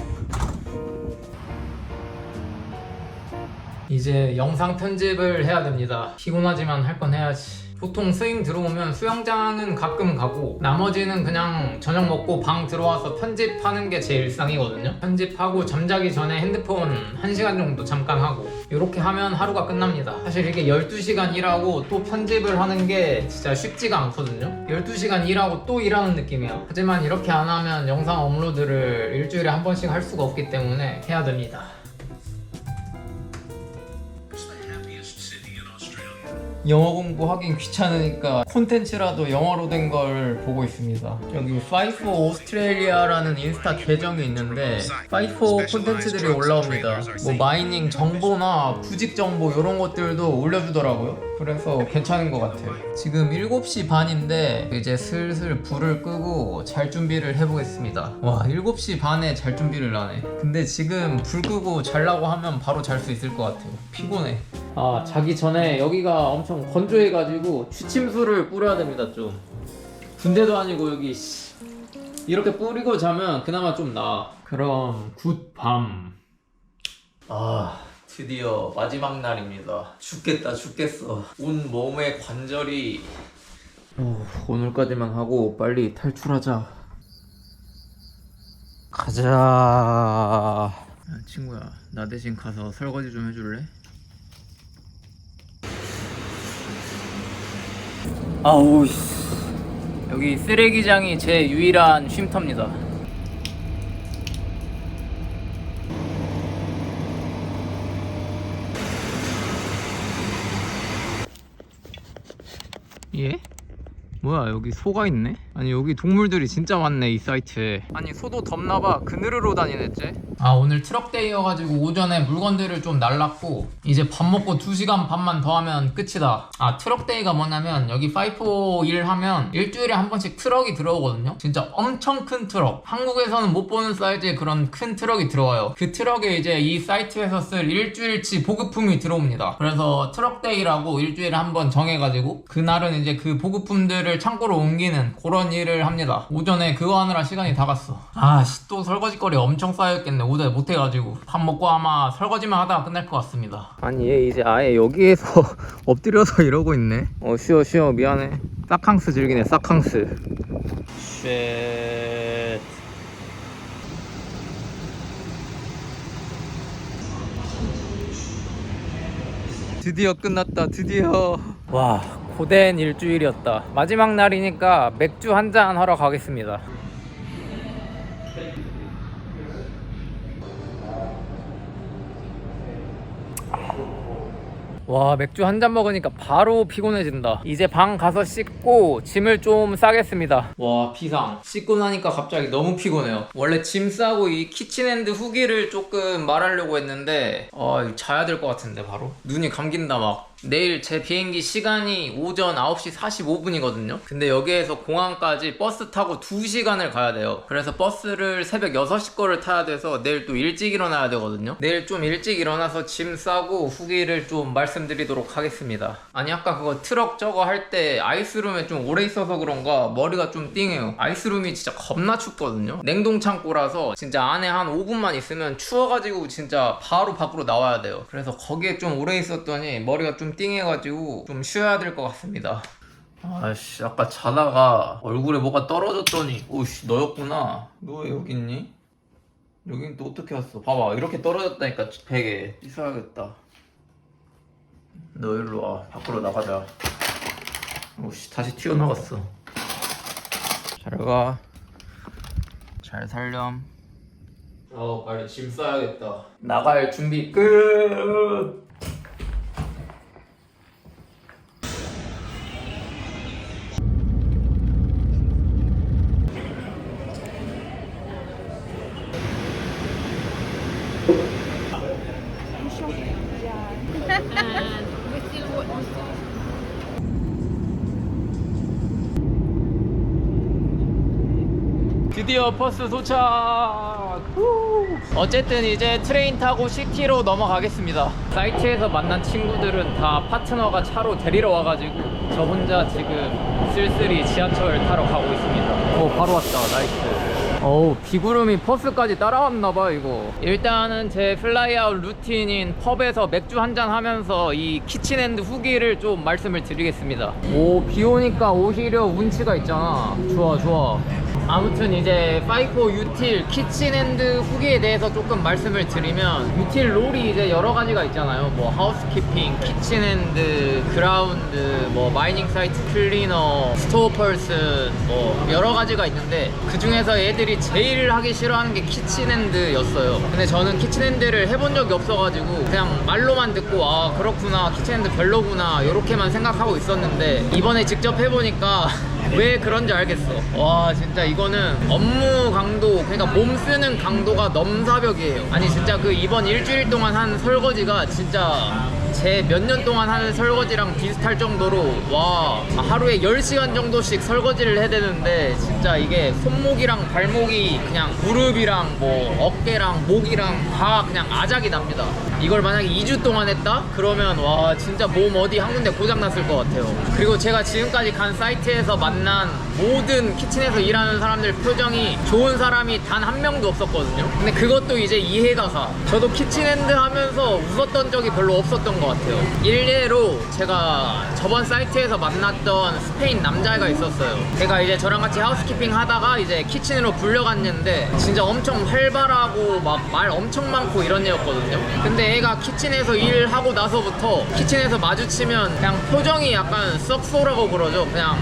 A: 이제 영상 편집을 해야 됩니다. 피곤하지만 할 건 해야지. 보통 스윙 들어오면 수영장은 가끔 가고 나머지는 그냥 저녁 먹고 방 들어와서 편집하는 게 제 일상이거든요. 편집하고 잠자기 전에 핸드폰 1시간 정도 잠깐 하고 이렇게 하면 하루가 끝납니다. 사실 이게 12시간 일하고 또 편집을 하는 게 진짜 쉽지가 않거든요. 12시간 일하고 또 일하는 느낌이야. 하지만 이렇게 안 하면 영상 업로드를 일주일에 한 번씩 할 수가 없기 때문에 해야 됩니다. 영어 공부하긴 귀찮으니까 콘텐츠라도 영어로 된 걸 보고 있습니다. 여기 파이포 오스트레일리아라는 인스타 계정이 있는데 파이포 콘텐츠들이 올라옵니다. 뭐 마이닝 정보나 부직 정보 이런 것들도 올려주더라고요. 그래서 괜찮은 것 같아요. 지금 7시 반인데 이제 슬슬 불을 끄고 잘 준비를 해보겠습니다. 와 7시 반에 잘 준비를 하네. 근데 지금 불 끄고 자려고 하면 바로 잘 수 있을 것 같아요. 피곤해. 아 자기 전에 여기가 엄청 건조해가지고 취침수를 뿌려야 됩니다. 좀 군대도 아니고 여기 이렇게 뿌리고 자면 그나마 좀 나아. 그럼 굿밤. 아 드디어 마지막 날입니다. 죽겠다 죽겠어. 온 몸의 관절이 오늘까지만 하고 빨리 탈출하자. 가자. 야, 친구야 나 대신 가서 설거지 좀 해줄래? 아우 여기 쓰레기장이 제 유일한 쉼터입니다. 예? 뭐야 여기 소가 있네? 아니 여기 동물들이 진짜 많네 이 사이트에. 아니 소도 덥나봐. 그늘으로 다니겠지? 아 오늘 트럭데이여가지고 오전에 물건들을 좀 날랐고 이제 밥 먹고 2시간 반만 더 하면 끝이다. 아 트럭데이가 뭐냐면 여기 파이포 일하면 일주일에 한 번씩 트럭이 들어오거든요. 진짜 엄청 큰 트럭. 한국에서는 못 보는 사이즈의 그런 큰 트럭이 들어와요. 그 트럭에 이제 이 사이트에서 쓸 일주일치 보급품이 들어옵니다. 그래서 트럭데이라고 일주일에 한 번 정해가지고 그날은 이제 그 보급품들을 창고로 옮기는 그런 일을 합니다. 오전에 그거 하느라 시간이 다 갔어. 아씨 또 설거지거리 엄청 쌓여있겠네. 오전에 못해가지고 밥 먹고 아마 설거지만 하다가 끝날 것 같습니다. 아니 얘 이제 아예 여기에서 엎드려서 이러고 있네. 쉬어 미안해. 사캉스 즐기네 사캉스. 쉣. 드디어 끝났다 드디어. 와 고된 일주일이었다. 마지막 날이니까 맥주 한잔 하러 가겠습니다. 와, 맥주 한 잔 먹으니까 바로 피곤해진다. 이제 방 가서 씻고 짐을 좀 싸겠습니다. 와, 비상. 씻고 나니까 갑자기 너무 피곤해요. 원래 짐 싸고 이 키친핸드 후기를 조금 말하려고 했는데 자야 될 것 같은데 바로 눈이 감긴다 막. 내일 제 비행기 시간이 오전 9시 45분이거든요. 근데 여기에서 공항까지 버스 타고 2시간을 가야 돼요. 그래서 버스를 새벽 6시 거를 타야 돼서 내일 또 일찍 일어나야 되거든요. 내일 좀 일찍 일어나서 짐 싸고 후기를 좀 말씀드리도록 하겠습니다. 아니, 아까 그거 트럭 저거 할 때 아이스룸에 좀 오래 있어서 그런가 머리가 좀 띵해요. 아이스룸이 진짜 겁나 춥거든요. 냉동 창고라서 진짜 안에 한 5분만 있으면 추워가지고 진짜 바로 밖으로 나와야 돼요. 그래서 거기에 좀 오래 있었더니 머리가 좀 띵해가지고 좀 쉬어야 될 것 같습니다. 아씨, 아까 자다가 얼굴에 뭐가 떨어졌더니 오씨, 너였구나. 너 왜 여기 있니? 여긴 또 어떻게 왔어? 봐봐, 이렇게 떨어졌다니까. 베개 씻어야겠다. 너 일로 와. 밖으로 나가자. 오씨, 다시 튀어나갔어. 잘 가. 잘 살렴. 빨리 짐 싸야겠다. 나갈 준비 끝. 드디어 버스 도착! 후! 어쨌든 이제 트레인 타고 시티로 넘어가겠습니다. 사이트에서 만난 친구들은 다 파트너가 차로 데리러 와가지고 저 혼자 지금 쓸쓸히 지하철 타러 가고 있습니다. 바로 왔다. 나이스. 비구름이 버스까지 따라왔나봐. 이거 일단은 제 플라이아웃 루틴인 펍에서 맥주 한잔 하면서 이 키친핸드 후기를 좀 말씀을 드리겠습니다. 비 오니까 오히려 운치가 있잖아. 좋아. 아무튼 이제 파이포 유틸 키친핸드 후기에 대해서 조금 말씀을 드리면, 유틸 롤이 이제 여러 가지가 있잖아요. 뭐 하우스키핑, 키친핸드, 그라운드, 뭐 마이닝 사이트 클리너, 스토어 펄슨, 뭐 여러 가지가 있는데 그 중에서 애들이 제일 하기 싫어하는 게 키친핸드였어요. 근데 저는 키친핸드를 해본 적이 없어가지고 그냥 말로만 듣고 아 그렇구나, 키친핸드 별로구나 요렇게만 생각하고 있었는데 이번에 직접 해보니까 왜 그런지 알겠어. 와, 진짜 이거는 업무 강도, 그러니까 몸 쓰는 강도가 넘사벽이에요. 아니 진짜 그 이번 일주일 동안 한 설거지가 진짜 제 몇 년 동안 하는 설거지랑 비슷할 정도로, 와, 하루에 10시간 정도씩 설거지를 해야 되는데 진짜 이게 손목이랑 발목이 그냥 무릎이랑 뭐 어깨랑 목이랑 다 그냥 아작이 납니다. 이걸 만약에 2주 동안 했다? 그러면 와, 진짜 몸 어디 한 군데 고장 났을 것 같아요. 그리고 제가 지금까지 간 사이트에서 만난 모든 키친에서 일하는 사람들 표정이 좋은 사람이 단 한 명도 없었거든요. 근데 그것도 이제 이해가 가. 저도 키친핸드 하면서 웃었던 적이 별로 없었던 것 같아요. 일례로 제가 저번 사이트에서 만났던 스페인 남자애가 있었어요. 걔가 이제 저랑 같이 하우스키핑 하다가 이제 키친으로 불려갔는데 진짜 엄청 활발하고 막 말 엄청 많고 이런 애였거든요. 근데 애가 키친에서 일하고 나서부터 키친에서 마주치면 그냥 표정이 약간 썩소라고 그러죠. 그냥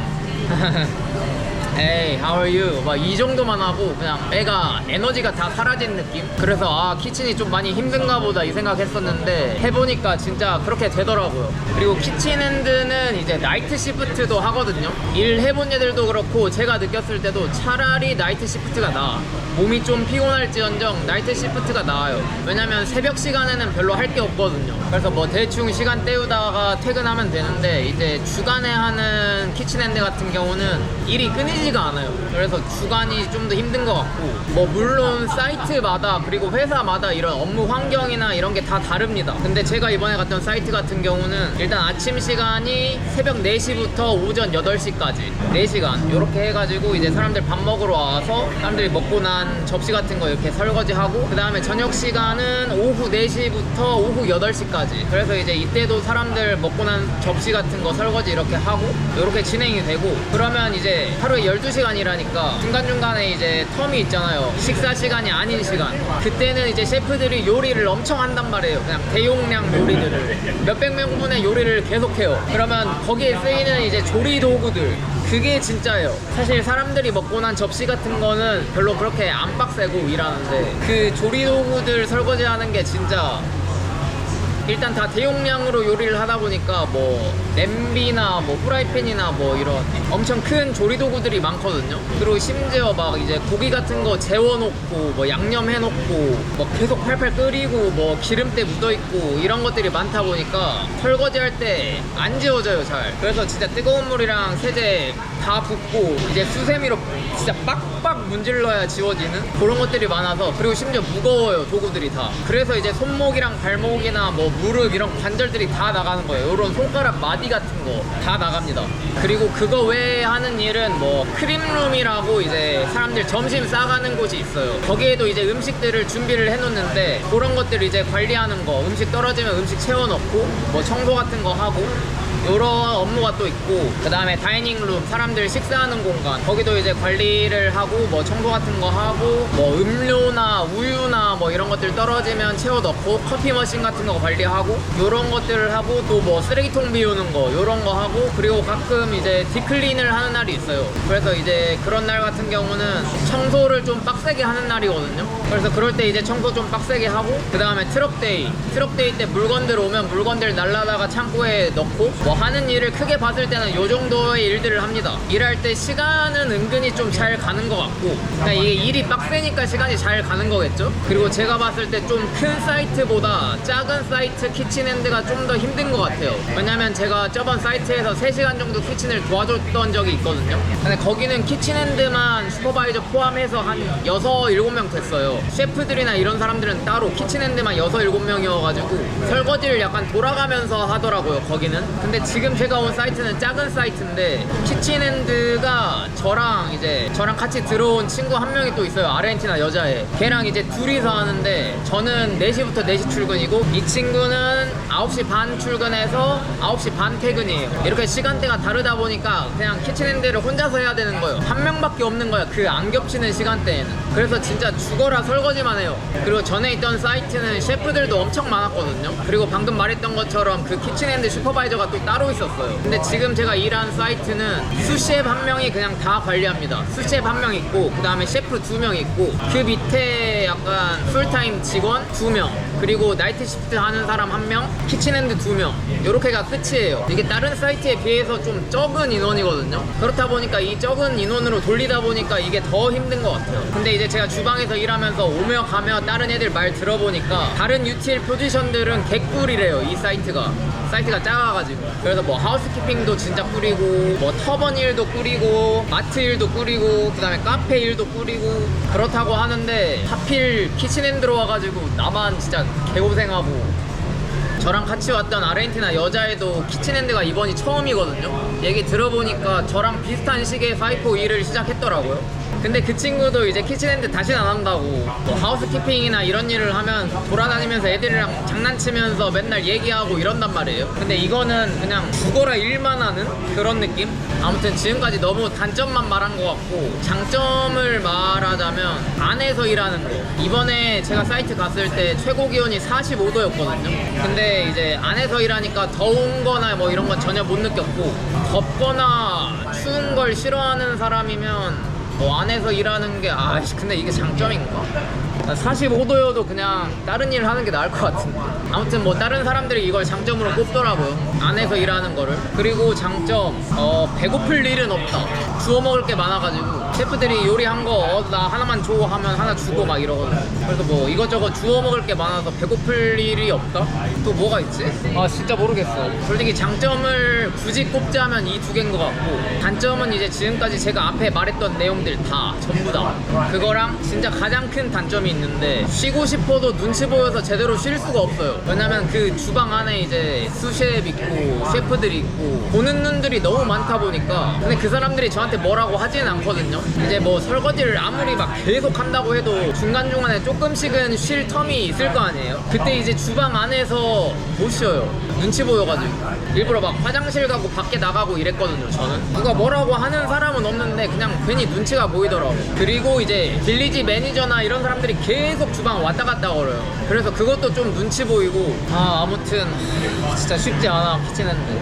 A: Hey, how are you? 막 이 정도만 하고 그냥 애가 에너지가 다 사라진 느낌? 그래서 아, 키친이 좀 많이 힘든가 보다 이 생각했었는데 해보니까 진짜 그렇게 되더라고요. 그리고 키친핸드는 이제 나이트 시프트도 하거든요. 일 해본 애들도 그렇고 제가 느꼈을 때도 차라리 나이트 시프트가 나아. 몸이 좀 피곤할지언정 나이트 시프트가 나아요. 왜냐면 새벽 시간에는 별로 할 게 없거든요. 그래서 뭐 대충 시간 때우다가 퇴근하면 되는데 이제 주간에 하는 키친핸드 같은 경우는 일이 끊이지가 않아요. 그래서 주간이 좀 더 힘든 것 같고, 뭐 물론 사이트마다 그리고 회사마다 이런 업무 환경이나 이런 게 다 다릅니다. 근데 제가 이번에 갔던 사이트 같은 경우는 일단 아침 시간이 새벽 4시부터 오전 8시까지 4시간 이렇게 해가지고 이제 사람들 밥 먹으러 와서 사람들이 먹고 난 접시 같은 거 이렇게 설거지하고, 그 다음에 저녁 시간은 오후 4시부터 오후 8시까지. 그래서 이제 이때도 사람들 먹고 난 접시 같은 거 설거지 이렇게 하고 이렇게 진행이 되고, 그러면 이제 하루에 12시간이라니까 중간중간에 이제 텀이 있잖아요. 식사 시간이 아닌 시간. 그때는 이제 셰프들이 요리를 엄청 한단 말이에요. 그냥 대용량 요리들을 몇백 명분의 요리를 계속해요. 그러면 거기에 쓰이는 이제 조리 도구들, 그게 진짜예요. 사실 사람들이 먹고 난 접시 같은 거는 별로 그렇게 안 빡세고 일하는데 그 조리 도구들 설거지하는 게 진짜 일단 다 대용량으로 요리를 하다 보니까 뭐 냄비나 뭐 프라이팬이나 뭐 이런 엄청 큰 조리 도구들이 많거든요. 그리고 심지어 막 이제 고기 같은 거 재워놓고 뭐 양념해놓고 뭐 계속 팔팔 끓이고 뭐 기름때 묻어있고 이런 것들이 많다 보니까 설거지 할 때 안 지워져요 잘. 그래서 진짜 뜨거운 물이랑 세제 다 붓고 이제 수세미로 진짜 빡빡 문질러야 지워지는 그런 것들이 많아서, 그리고 심지어 무거워요 도구들이 다. 그래서 이제 손목이랑 발목이나 뭐 무릎 이런 관절들이 다 나가는 거예요. 이런 손가락 마디 같은 거 다 나갑니다. 그리고 그거 외에 하는 일은 뭐 크림룸이라고 이제 사람들 점심 싸가는 곳이 있어요. 거기에도 이제 음식들을 준비를 해놓는데 그런 것들 이제 관리하는 거, 음식 떨어지면 음식 채워넣고 뭐 청소 같은 거 하고 이런 업무가 또 있고, 그 다음에 다이닝룸 사람들 식사하는 공간 거기도 이제 관리를 하고 뭐 청소 같은 거 하고 뭐 음료나 우유나 뭐 이런 것들 떨어지면 채워 넣고 커피 머신 같은 거 관리하고 이런 것들을 하고, 또 뭐 쓰레기통 비우는 거 이런 거 하고, 그리고 가끔 이제 딥클린을 하는 날이 있어요. 그래서 이제 그런 날 같은 경우는 청소를 좀 빡세게 하는 날이거든요. 그래서 그럴 때 이제 청소 좀 빡세게 하고, 그 다음에 트럭데이 때 물건들 오면 물건들 날라다가 창고에 넣고 뭐 하는 일을 크게 봤을 때는 요 정도의 일들을 합니다. 일할 때 시간은 은근히 좀 잘 가는 것 같고, 그러니까 이게 일이 빡세니까 시간이 잘 가는 거겠죠. 그리고 제가 봤을 때 좀 큰 사이트보다 작은 사이트 키친핸드가 좀 더 힘든 것 같아요. 왜냐면 제가 저번 사이트에서 3시간 정도 키친을 도와줬던 적이 있거든요. 근데 거기는 키친핸드만 슈퍼바이저 포함해서 한 6, 7명 됐어요. 셰프들이나 이런 사람들은 따로, 키친핸드만 6, 7명이어가지고 설거지를 약간 돌아가면서 하더라고요 거기는. 근데 지금 제가 온 사이트는 작은 사이트인데 키친핸드가 저랑 같이 들어온 친구 한 명이 또 있어요. 아르헨티나 여자애. 걔랑 이제 둘이서 하는데 저는 4시부터 4시 출근이고 이 친구는 9시 반 출근해서 9시 반 퇴근이에요. 이렇게 시간대가 다르다 보니까 그냥 키친핸드를 혼자서 해야 되는 거예요. 한 명밖에 없는 거야 그 안 겹치는 시간대에는. 그래서 진짜 죽어라 설거지만 해요. 그리고 전에 있던 사이트는 셰프들도 엄청 많았거든요. 그리고 방금 말했던 것처럼 그 키친핸드 슈퍼바이저가 또 따로 있었어요. 근데 지금 제가 일한 사이트는 수셰프 한 명이 그냥 다 관리합니다. 수셰프 한 명 있고, 그 다음에 셰프 2명 있고, 그 밑에 약간 풀타임 직원 2명, 그리고 나이트 시프트 하는 사람 1명, 키친핸드 2명, 요렇게가 끝이에요. 이게 다른 사이트에 비해서 좀 적은 인원이거든요. 그렇다 보니까 이 적은 인원으로 돌리다 보니까 이게 더 힘든 것 같아요. 근데 이제 제가 주방에서 일하면서 오며 가며 다른 애들 말 들어보니까 다른 유틸 포지션들은 개꿀이래요. 이 사이트가 작아가지고. 그래서 뭐 하우스키핑도 진짜 꿀이고, 뭐 터번 일도 꿀이고, 마트 일도 꿀이고, 그 다음에 카페 일도 꿀이고 그렇다고 하는데 하필 키친핸드로 와가지고 나만 진짜 개고생하고. 저랑 같이 왔던 아르헨티나 여자애도 키친핸드가 이번이 처음이거든요. 얘기 들어보니까 저랑 비슷한 시기에 파이포 일을 시작했더라고요. 근데 그 친구도 이제 키친핸드 다시는 안 한다고, 뭐 하우스키핑이나 이런 일을 하면 돌아다니면서 애들이랑 장난치면서 맨날 얘기하고 이런단 말이에요. 근데 이거는 그냥 죽어라 일만 하는 그런 느낌? 아무튼 지금까지 너무 단점만 말한 것 같고, 장점을 말하자면 안에서 일하는 거. 이번에 제가 사이트 갔을 때 최고 기온이 45도였거든요 근데 이제 안에서 일하니까 더운 거나 뭐 이런 건 전혀 못 느꼈고, 덥거나 추운 걸 싫어하는 사람이면 뭐 안에서 일하는 게 근데 이게 장점인가? 45도여도 그냥 다른 일 하는 게 나을 것 같은데. 아무튼 뭐 다른 사람들이 이걸 장점으로 꼽더라고요, 안에서 일하는 거를. 그리고 장점, 배고플 일은 없다. 주워 먹을 게 많아가지고 셰프들이 요리한 거 나 하나만 줘 하면 하나 주고 막 이러거든. 그래서 뭐 이것저것 주워 먹을 게 많아서 배고플 일이 없다? 또 뭐가 있지? 진짜 모르겠어. 솔직히 장점을 굳이 꼽자면 이 2개인 것 같고, 단점은 이제 지금까지 제가 앞에 말했던 내용들 다 전부 다 그거랑 진짜 가장 큰 단점이 있는데, 쉬고 싶어도 눈치 보여서 제대로 쉴 수가 없어요. 왜냐면 그 주방 안에 이제 수셰프 있고 셰프들이 있고 보는 눈들이 너무 많다 보니까. 근데 그 사람들이 저한테 뭐라고 하지는 않거든요. 이제 뭐 설거지를 아무리 막 계속 한다고 해도 중간중간에 조금씩은 쉴 텀이 있을 거 아니에요. 그때 이제 주방 안에서 못 쉬어요. 눈치 보여가지고 일부러 막 화장실 가고 밖에 나가고 이랬거든요. 저는 누가 뭐라고 하는 사람은 없는데 그냥 괜히 눈치가 보이더라고. 그리고 이제 빌리지 매니저나 이런 사람들이 계속 주방 왔다 갔다 걸어요. 그래서 그것도 좀 눈치 보이고. 아무튼 진짜 쉽지 않아 키친핸드.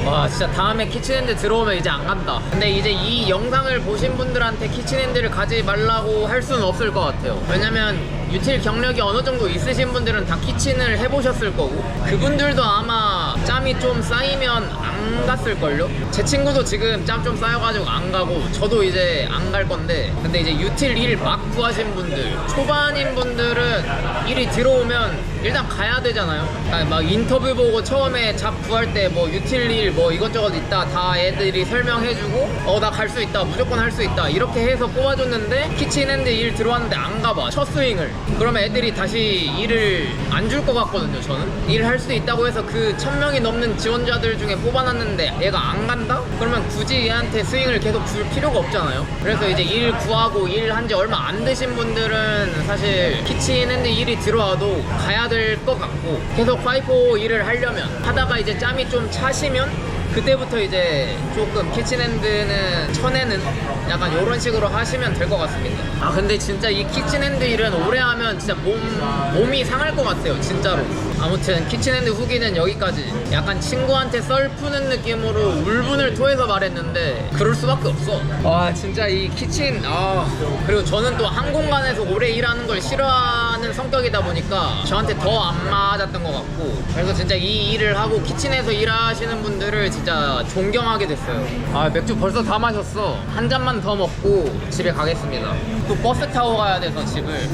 A: 와 진짜 다음에 키친핸드 들어오면 이제 안 간다. 근데 이제 이 영상을 보신 분들한테 키친핸드를 가지 말라고 할 수는 없을 것 같아요. 왜냐면 유틸 경력이 어느 정도 있으신 분들은 다 키친을 해보셨을 거고 그분들도 아마 짬이 좀 쌓이면 안 갔을걸요? 제 친구도 지금 짬 좀 쌓여가지고 안 가고 저도 이제 안 갈 건데 근데 이제 유틸 일 막 구하신 분들 초반인 분들은 일이 들어오면 일단 가야 되잖아요. 아니, 막 인터뷰 보고 처음에 잡 구할 때 뭐 유틸 일 뭐 이것저것 있다 다 애들이 설명해주고 나 갈 수 있다 무조건 할 수 있다 이렇게 해서 뽑아줬는데 키친핸드 일 들어왔는데 안 가봐 첫 스윙을 그러면 애들이 다시 일을 안 줄 것 같거든요. 저는 일 할 수 있다고 해서 그 1000명이 넘는 지원자들 중에 뽑아놨는데 얘가 안 간다? 그러면 굳이 얘한테 스윙을 계속 줄 필요가 없잖아요. 그래서 이제 일 구하고 일 한 지 얼마 안 되신 분들은 사실 키친핸드 일이 들어와도 가야 될 것 같고 계속 5 일을 하려면 하다가 이제 짬이 좀 차시면 그때부터 이제 조금 키친핸드는 쳐내는 약간 이런 식으로 하시면 될 것 같습니다. 아 근데 진짜 이 키친핸드 일은 오래 하면 진짜 몸이 상할 것 같아요 진짜로. 아무튼 키친핸드 후기는 여기까지. 약간 친구한테 썰 푸는 느낌으로 울분을 토해서 말했는데 그럴 수밖에 없어. 와 진짜 이 키친 그리고 저는 또 한 공간에서 오래 일하는 걸 싫어하는 성격이다 보니까 저한테 더 안 맞았던 것 같고 그래서 진짜 이 일을 하고 키친에서 일하시는 분들을 진짜 존경하게 됐어요. 아 맥주 벌써 다 마셨어. 한 잔만 더 먹고 집에 가겠습니다. 또 버스 타고 가야 돼서 집을.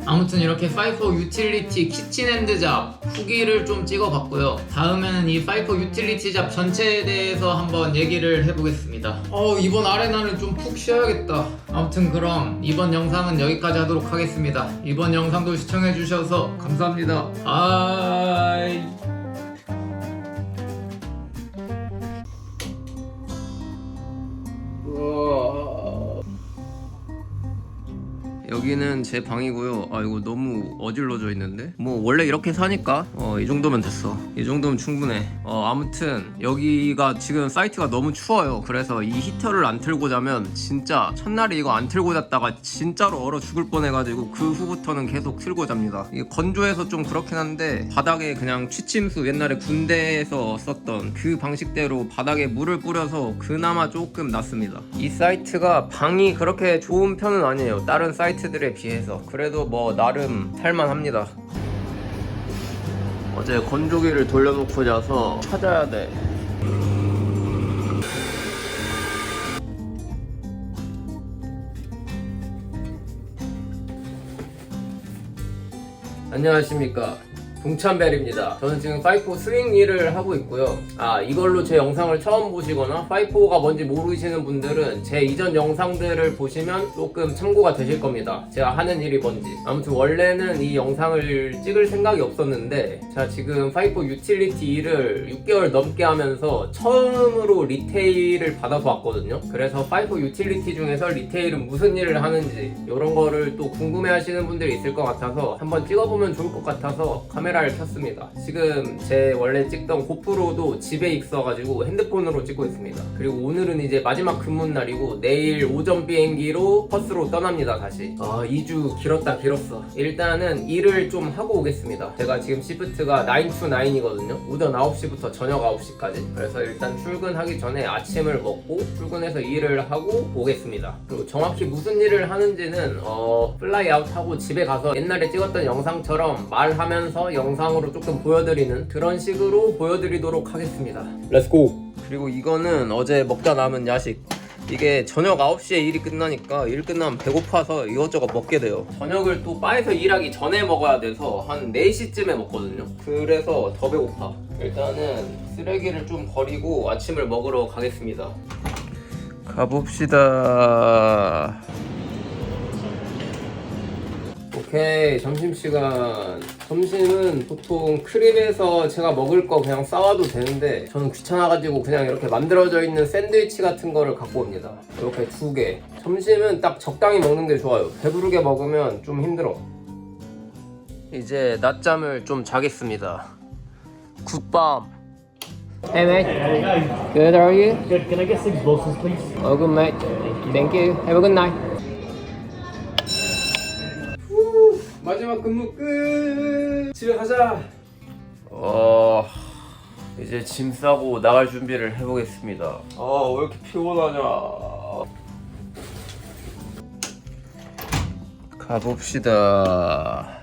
A: 아무튼 이렇게 파이포 유틸리티 키친핸드 잡 후기를 좀 찍어봤고요. 다음에는 이 파이포 유틸리티 잡 전체에 대해서 한번 얘기를 해보겠습니다. 이번 아레나는 좀 푹 쉬어야겠다. 아무튼 그럼 이번 영상은 여기까지 하도록 하겠습니다. 이번 영상도 시청해주셔서 감사합니다. 아이. 여기는 제 방이고요. 이거 너무 어질러져 있는데 뭐 원래 이렇게 사니까 이 정도면 됐어. 이 정도면 충분해. 아무튼 여기가 지금 사이트가 너무 추워요. 그래서 이 히터를 안 틀고 자면 진짜 첫날에 이거 안 틀고 잤다가 진짜로 얼어 죽을 뻔해가지고 그 후부터는 계속 틀고 잡니다. 이게 건조해서 좀 그렇긴 한데 바닥에 그냥 취침수 옛날에 군대에서 썼던 그 방식대로 바닥에 물을 뿌려서 그나마 조금 낫습니다. 이 사이트가 방이 그렇게 좋은 편은 아니에요. 다른 사이트들에 비해서. 그래도 뭐 나름 살만합니다. 어제 건조기를 돌려놓고 자서 찾아야 돼. 안녕하십니까, 동찬벨입니다. 저는 지금 5 스윙 일을 하고 있고요. 이걸로 제 영상을 처음 보시거나 5가 뭔지 모르시는 분들은 제 이전 영상들을 보시면 조금 참고가 되실 겁니다. 제가 하는 일이 뭔지. 아무튼 원래는 이 영상을 찍을 생각이 없었는데 제가 지금 5 유틸리티 일을 6개월 넘게 하면서 처음으로 리테일을 받아서 왔거든요. 그래서 5 유틸리티 중에서 리테일은 무슨 일을 하는지 이런 거를 또 궁금해 하시는 분들이 있을 것 같아서 한번 찍어보면 좋을 것 같아서 카메라를 켰습니다. 지금 제 원래 찍던 고프로도 집에 있어가지고 핸드폰으로 찍고 있습니다. 그리고 오늘은 이제 마지막 근무 날이고 내일 오전 비행기로 퍼스로 떠납니다. 다시 2주 길었어. 일단은 일을 좀 하고 오겠습니다. 제가 지금 시프트가 9 to 9이거든요 오전 9시부터 저녁 9시까지. 그래서 일단 출근하기 전에 아침을 먹고 출근해서 일을 하고 오겠습니다. 그리고 정확히 무슨 일을 하는지는 플라이아웃하고 집에 가서 옛날에 찍었던 영상처럼 말하면서 영상으로 조금 보여드리는 그런 식으로 보여드리도록 하겠습니다. 렛츠고! 그리고 이거는 어제 먹다 남은 야식. 이게 저녁 9시에 일이 끝나니까 일 끝나면 배고파서 이것저것 먹게 돼요. 저녁을 또 바에서 일하기 전에 먹어야 돼서 한 4시쯤에 먹거든요. 그래서 더 배고파. 일단은 쓰레기를 좀 버리고 아침을 먹으러 가겠습니다. 가봅시다. 오케이, 점심시간. 점심은 보통 크림에서 제가 먹을 거 그냥 싸와도 되는데 저는 귀찮아가지고 그냥 이렇게 만들어져 있는 샌드위치 같은 거를 갖고 옵니다. 이렇게 2개. 점심은 딱 적당히 먹는 게 좋아요. 배부르게 먹으면 좀 힘들어. 이제 낮잠을 좀 자겠습니다. 굿밤. Hey mate.
E: There you go.
A: Good, how are you?
E: Good. Can I get 6 bosses, please?
A: Oh, good mate. Thank you. Have a good night.
F: 마지막 근무 끝. 집에 가자.
G: 이제 짐 싸고 나갈 준비를 해보겠습니다. 왜 이렇게 피곤하냐. 가봅시다.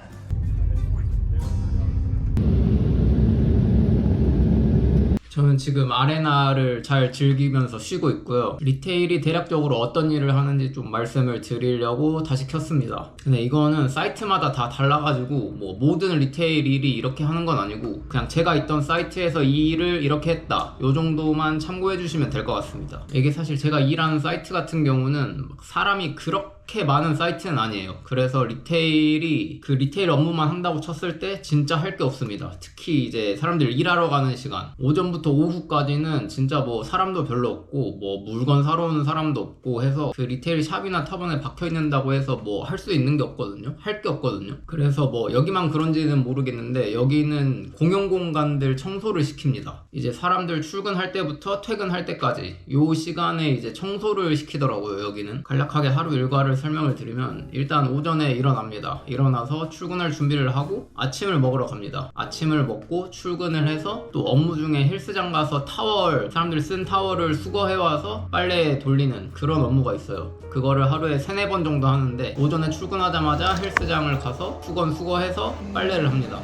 A: 저는 지금 아레나를 잘 즐기면서 쉬고 있고요. 리테일이 대략적으로 어떤 일을 하는지 좀 말씀을 드리려고 다시 켰습니다. 근데 이거는 사이트마다 다 달라가지고 뭐 모든 리테일 일이 이렇게 하는 건 아니고 그냥 제가 있던 사이트에서 이 일을 이렇게 했다, 요 정도만 참고해 주시면 될 것 같습니다. 이게 사실 제가 일하는 사이트 같은 경우는 사람이 그렇게 많은 사이트는 아니에요. 그래서 리테일이 그 리테일 업무만 한다고 쳤을 때 진짜 할 게 없습니다. 특히 이제 사람들 일하러 가는 시간, 오전부터 오후까지는 진짜 뭐 사람도 별로 없고 뭐 물건 사러 오는 사람도 없고 해서 그 리테일 샵이나 타번에 박혀 있는다고 해서 뭐 할 수 있는 게 없거든요. 할 게 없거든요. 그래서 뭐 여기만 그런지는 모르겠는데 여기는 공용 공간들 청소를 시킵니다. 이제 사람들 출근할 때부터 퇴근할 때까지 요 시간에 이제 청소를 시키더라고요. 여기는 간략하게 하루 일과를 설명을 드리면 일단 오전에 일어납니다. 일어나서 출근할 준비를 하고 아침을 먹으러 갑니다. 아침을 먹고 출근을 해서 또 업무 중에 헬스장 가서 타월, 사람들 쓴 타월을 수거해와서 빨래 돌리는 그런 업무가 있어요. 그거를 하루에 3-4번 정도 하는데 오전에 출근하자마자 헬스장을 가서 수건 수거해서 빨래를 합니다.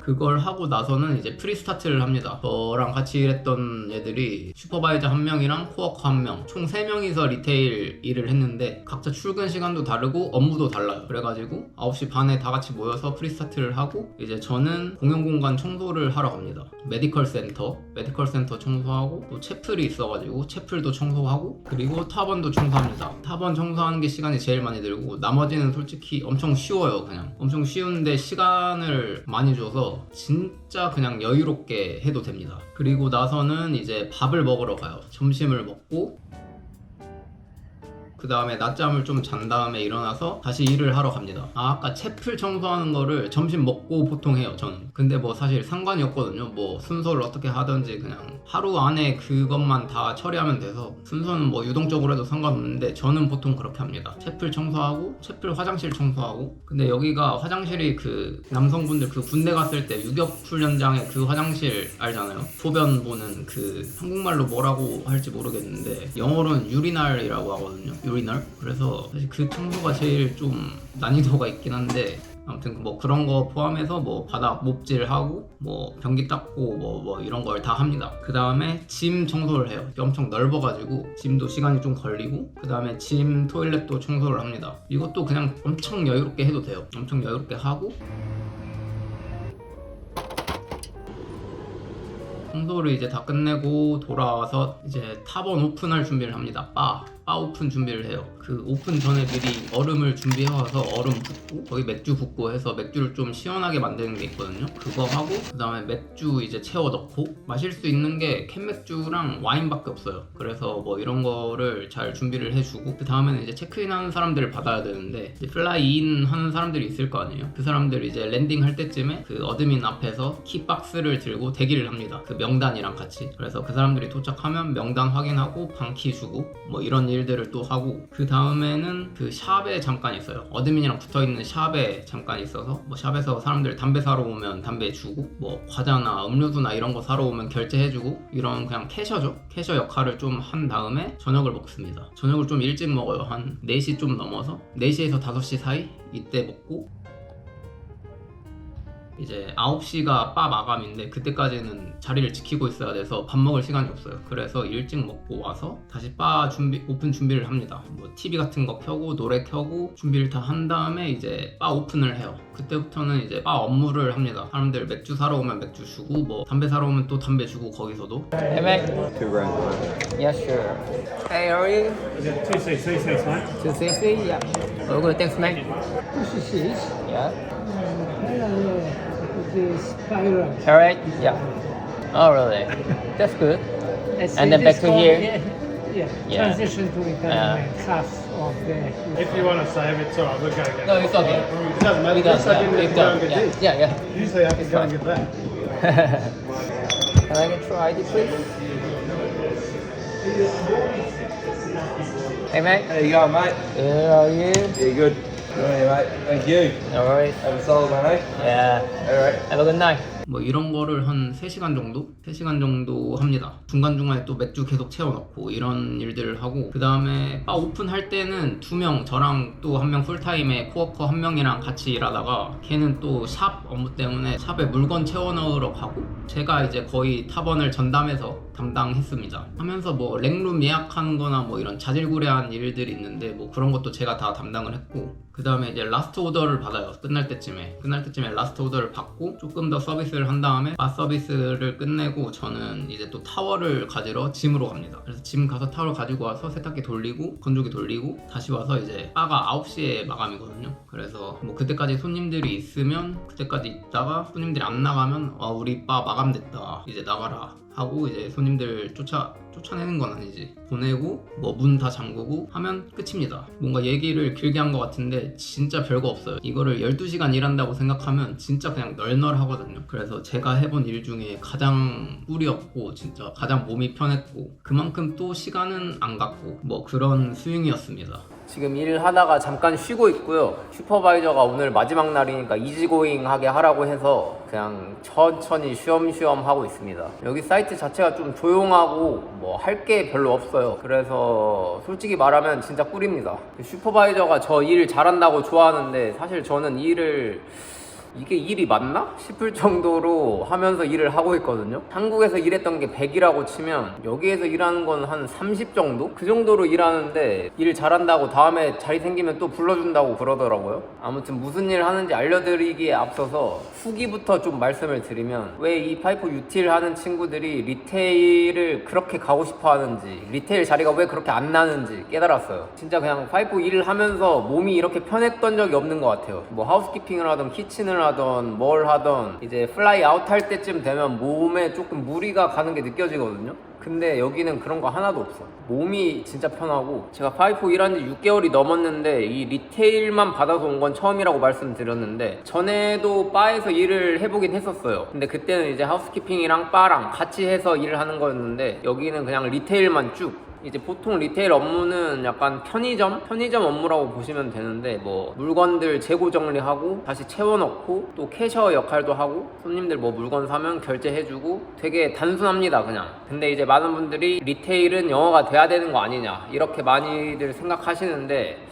A: 그걸 하고 나서는 이제 프리스타트를 합니다. 저랑 같이 일했던 애들이 슈퍼바이저 1명이랑 코워커 1명, 총 3명이서 리테일 일을 했는데 각자 출근 시간도 다르고 업무도 달라요. 그래가지고 9시 반에 다 같이 모여서 프리스타트를 하고 이제 저는 공용공간 청소를 하러 갑니다. 메디컬 센터 청소하고 또 채플이 있어가지고 채플도 청소하고 그리고 타번도 청소합니다. 타번 청소하는 게 시간이 제일 많이 들고 나머지는 솔직히 엄청 쉬워요. 그냥 엄청 쉬운데 시간을 많이 줘서 진짜 그냥 여유롭게 해도 됩니다. 그리고 나서는 이제 밥을 먹으러 가요. 점심을 먹고 그 다음에 낮잠을 좀 잔 다음에 일어나서 다시 일을 하러 갑니다. 아까 채플 청소하는 거를 점심 먹고 보통 해요, 저는. 근데 뭐 사실 상관이 없거든요. 뭐 순서를 어떻게 하든지 그냥 하루 안에 그것만 다 처리하면 돼서 순서는 뭐 유동적으로 해도 상관없는데 저는 보통 그렇게 합니다. 채플 청소하고 채플 화장실 청소하고. 근데 여기가 화장실이 그 남성분들 그 군대 갔을 때 유격훈련장에 그 화장실 알잖아요. 소변 보는 그 한국말로 뭐라고 할지 모르겠는데 영어로는 유리날이라고 하거든요. 유리널? 그래서 사실 그 청소가 제일 좀 난이도가 있긴 한데 아무튼 뭐 그런 거 포함해서 뭐 바닥 몹질하고 뭐 변기 닦고 뭐 이런 걸 다 합니다. 그 다음에 짐 청소를 해요. 엄청 넓어가지고 짐도 시간이 좀 걸리고 그 다음에 짐 토일렛도 청소를 합니다. 이것도 그냥 엄청 여유롭게 해도 돼요. 엄청 여유롭게 하고 청소를 이제 다 끝내고 돌아와서 이제 타번 오픈할 준비를 합니다. 바 오픈 준비를 해요. 그 오픈 전에 미리 얼음을 준비해와서 얼음 붓고 거기 맥주 붓고 해서 맥주를 좀 시원하게 만드는 게 있거든요. 그거 하고 그 다음에 맥주 이제 채워 넣고 마실 수 있는 게 캔맥주랑 와인밖에 없어요. 그래서 뭐 이런 거를 잘 준비를 해주고 그 다음에는 이제 체크인하는 사람들을 받아야 되는데 이제 플라이인 하는 사람들이 있을 거 아니에요. 그 사람들이 이제 랜딩 할 때쯤에 그 어드민 앞에서 키박스를 들고 대기를 합니다. 그 명단이랑 같이. 그래서 그 사람들이 도착하면 명단 확인하고 방키 주고 뭐 이런 일들을 또 하고 그 다음에는 그 샵에 잠깐 있어요. 어드민이랑 붙어있는 샵에 잠깐 있어서 뭐 샵에서 사람들 담배 사러 오면 담배 주고 뭐 과자나 음료수나 이런 거 사러 오면 결제해주고 이런 그냥 캐셔죠. 캐셔 역할을 좀 한 다음에 저녁을 먹습니다. 저녁을 좀 일찍 먹어요. 한 4시 좀 넘어서 4시에서 5시 사이 이때 먹고 이제 9시가 바 마감인데 그때까지는 자리를 지키고 있어야 돼서 밥 먹을 시간이 없어요. 그래서 일찍 먹고 와서 다시 바 오픈 준비를 합니다. 뭐 TV 같은 거 켜고 노래 켜고 준비를 다 한 다음에 이제 바 오픈을 해요. 그때부터는 이제 바 업무를 합니다. 사람들 맥주 사러 오면 맥주 주고 뭐 담배 사러 오면 또 담배 주고 거기서도. Hey mate. 2 grand. Yeah sure. Hey how are you?
B: Is it 2cc, mate?
A: 2cc? Yeah. Oh good, thanks mate.
H: 2cc?
A: Yeah.
H: This spiral.
A: Alright, yeah. Oh really? That's good.
H: It's
A: And then back to here?
H: Yeah.
A: Yeah.
H: Transition to economy, half of the...
B: If you want to save it, it's alright, we'll go get
A: No,
B: it.
A: it's okay.
B: It doesn't matter.
A: We got
B: Usually I didn't have to go and get this.
A: Yeah.
B: Usually I have to go and get that.
A: Can I get your ID, please? Hey, mate.
G: How you going, mate?
A: Good, how are you?
G: Yeah, good. Hey, mate. Thank you.
A: No worries.
G: Have a solid one, eh?
A: Yeah.
G: Alright.
A: Have a good night. 뭐 이런 거를 한 3시간 정도? 3시간 정도 합니다. 중간중간에 또 맥주 계속 채워넣고 이런 일들을 하고 그 다음에 바 오픈할 때는 2명 저랑 또 한 명 풀타임에 코워커 한 명이랑 같이 일하다가 걔는 또 샵 업무 때문에 샵에 물건 채워넣으러 가고 제가 이제 거의 탑원을 전담해서 담당했습니다. 하면서 뭐 랭룸 예약하는 거나 뭐 이런 자질구레한 일들이 있는데 뭐 그런 것도 제가 다 담당을 했고 그 다음에 이제 라스트 오더를 받아요. 끝날 때쯤에 라스트 오더를 받고 조금 더 서비스를 한 다음에 바 서비스를 끝내고 저는 이제 또 타워를 가지러 짐으로 갑니다. 그래서 짐 가서 타워를 가지고 와서 세탁기 돌리고 건조기 돌리고 다시 와서 이제 바가 9시에 마감이거든요. 그래서 뭐 그때까지 손님들이 있으면 그때까지 있다가 손님들이 안 나가면 우리 바 마감됐다 이제 나가라 하고 이제 손님들 쫓아내는 건 아니지 보내고 뭐 문 다 잠그고 하면 끝입니다. 뭔가 얘기를 길게 한 것 같은데 진짜 별거 없어요. 이거를 12시간 일한다고 생각하면 진짜 그냥 널널하거든요. 그래서 제가 해본 일 중에 가장 꿀이었고 진짜 가장 몸이 편했고 그만큼 또 시간은 안 갔고 뭐 그런 스윙이었습니다. 지금 일하다가 잠깐 쉬고 있고요. 슈퍼바이저가 오늘 마지막 날이니까 이지고잉 하게 하라고 해서 그냥 천천히 쉬엄쉬엄 하고 있습니다. 여기 사이트 자체가 좀 조용하고 뭐 할 게 별로 없어요. 그래서 솔직히 말하면 진짜 꿀입니다. 슈퍼바이저가 저 일 잘한다고 좋아하는데 사실 저는 이게 일이 맞나? 싶을 정도로 하면서 일을 하고 있거든요. 한국에서 일했던 게 100이라고 치면 여기에서 일하는 건 한 30 정도? 그 정도로 일하는데 일 잘한다고 다음에 자리 생기면 또 불러준다고 그러더라고요. 아무튼 무슨 일 하는지 알려드리기에 앞서서 후기부터 좀 말씀을 드리면 왜 이 파이프 유틸 하는 친구들이 리테일을 그렇게 가고 싶어 하는지 리테일 자리가 왜 그렇게 안 나는지 깨달았어요. 진짜 그냥 파이프 일을 하면서 몸이 이렇게 편했던 적이 없는 것 같아요. 뭐 하우스키핑을 하던 키친을 하던 뭘 하던 이제 플라이 아웃 할 때쯤 되면 몸에 조금 무리가 가는 게 느껴지거든요. 근데 여기는 그런 거 하나도 없어. 몸이 진짜 편하고 제가 파이프 일한 지 6개월이 넘었는데 이 리테일만 받아서 온 건 처음이라고 말씀드렸는데 전에도 바에서 일을 해보긴 했었어요. 근데 그때는 이제 하우스키핑이랑 바랑 같이 해서 일을 하는 거였는데 여기는 그냥 리테일만 쭉 이제 보통 리테일 업무는 약간 편의점 업무라고 보시면 되는데 뭐 물건들 재고 정리하고 다시 채워넣고 또 캐셔 역할도 하고 손님들 뭐 물건 사면 결제해주고 되게 단순합니다 그냥. 근데 이제 많은 분들이 리테일은 영어가 돼야 되는 거 아니냐 이렇게 많이들 생각하시는데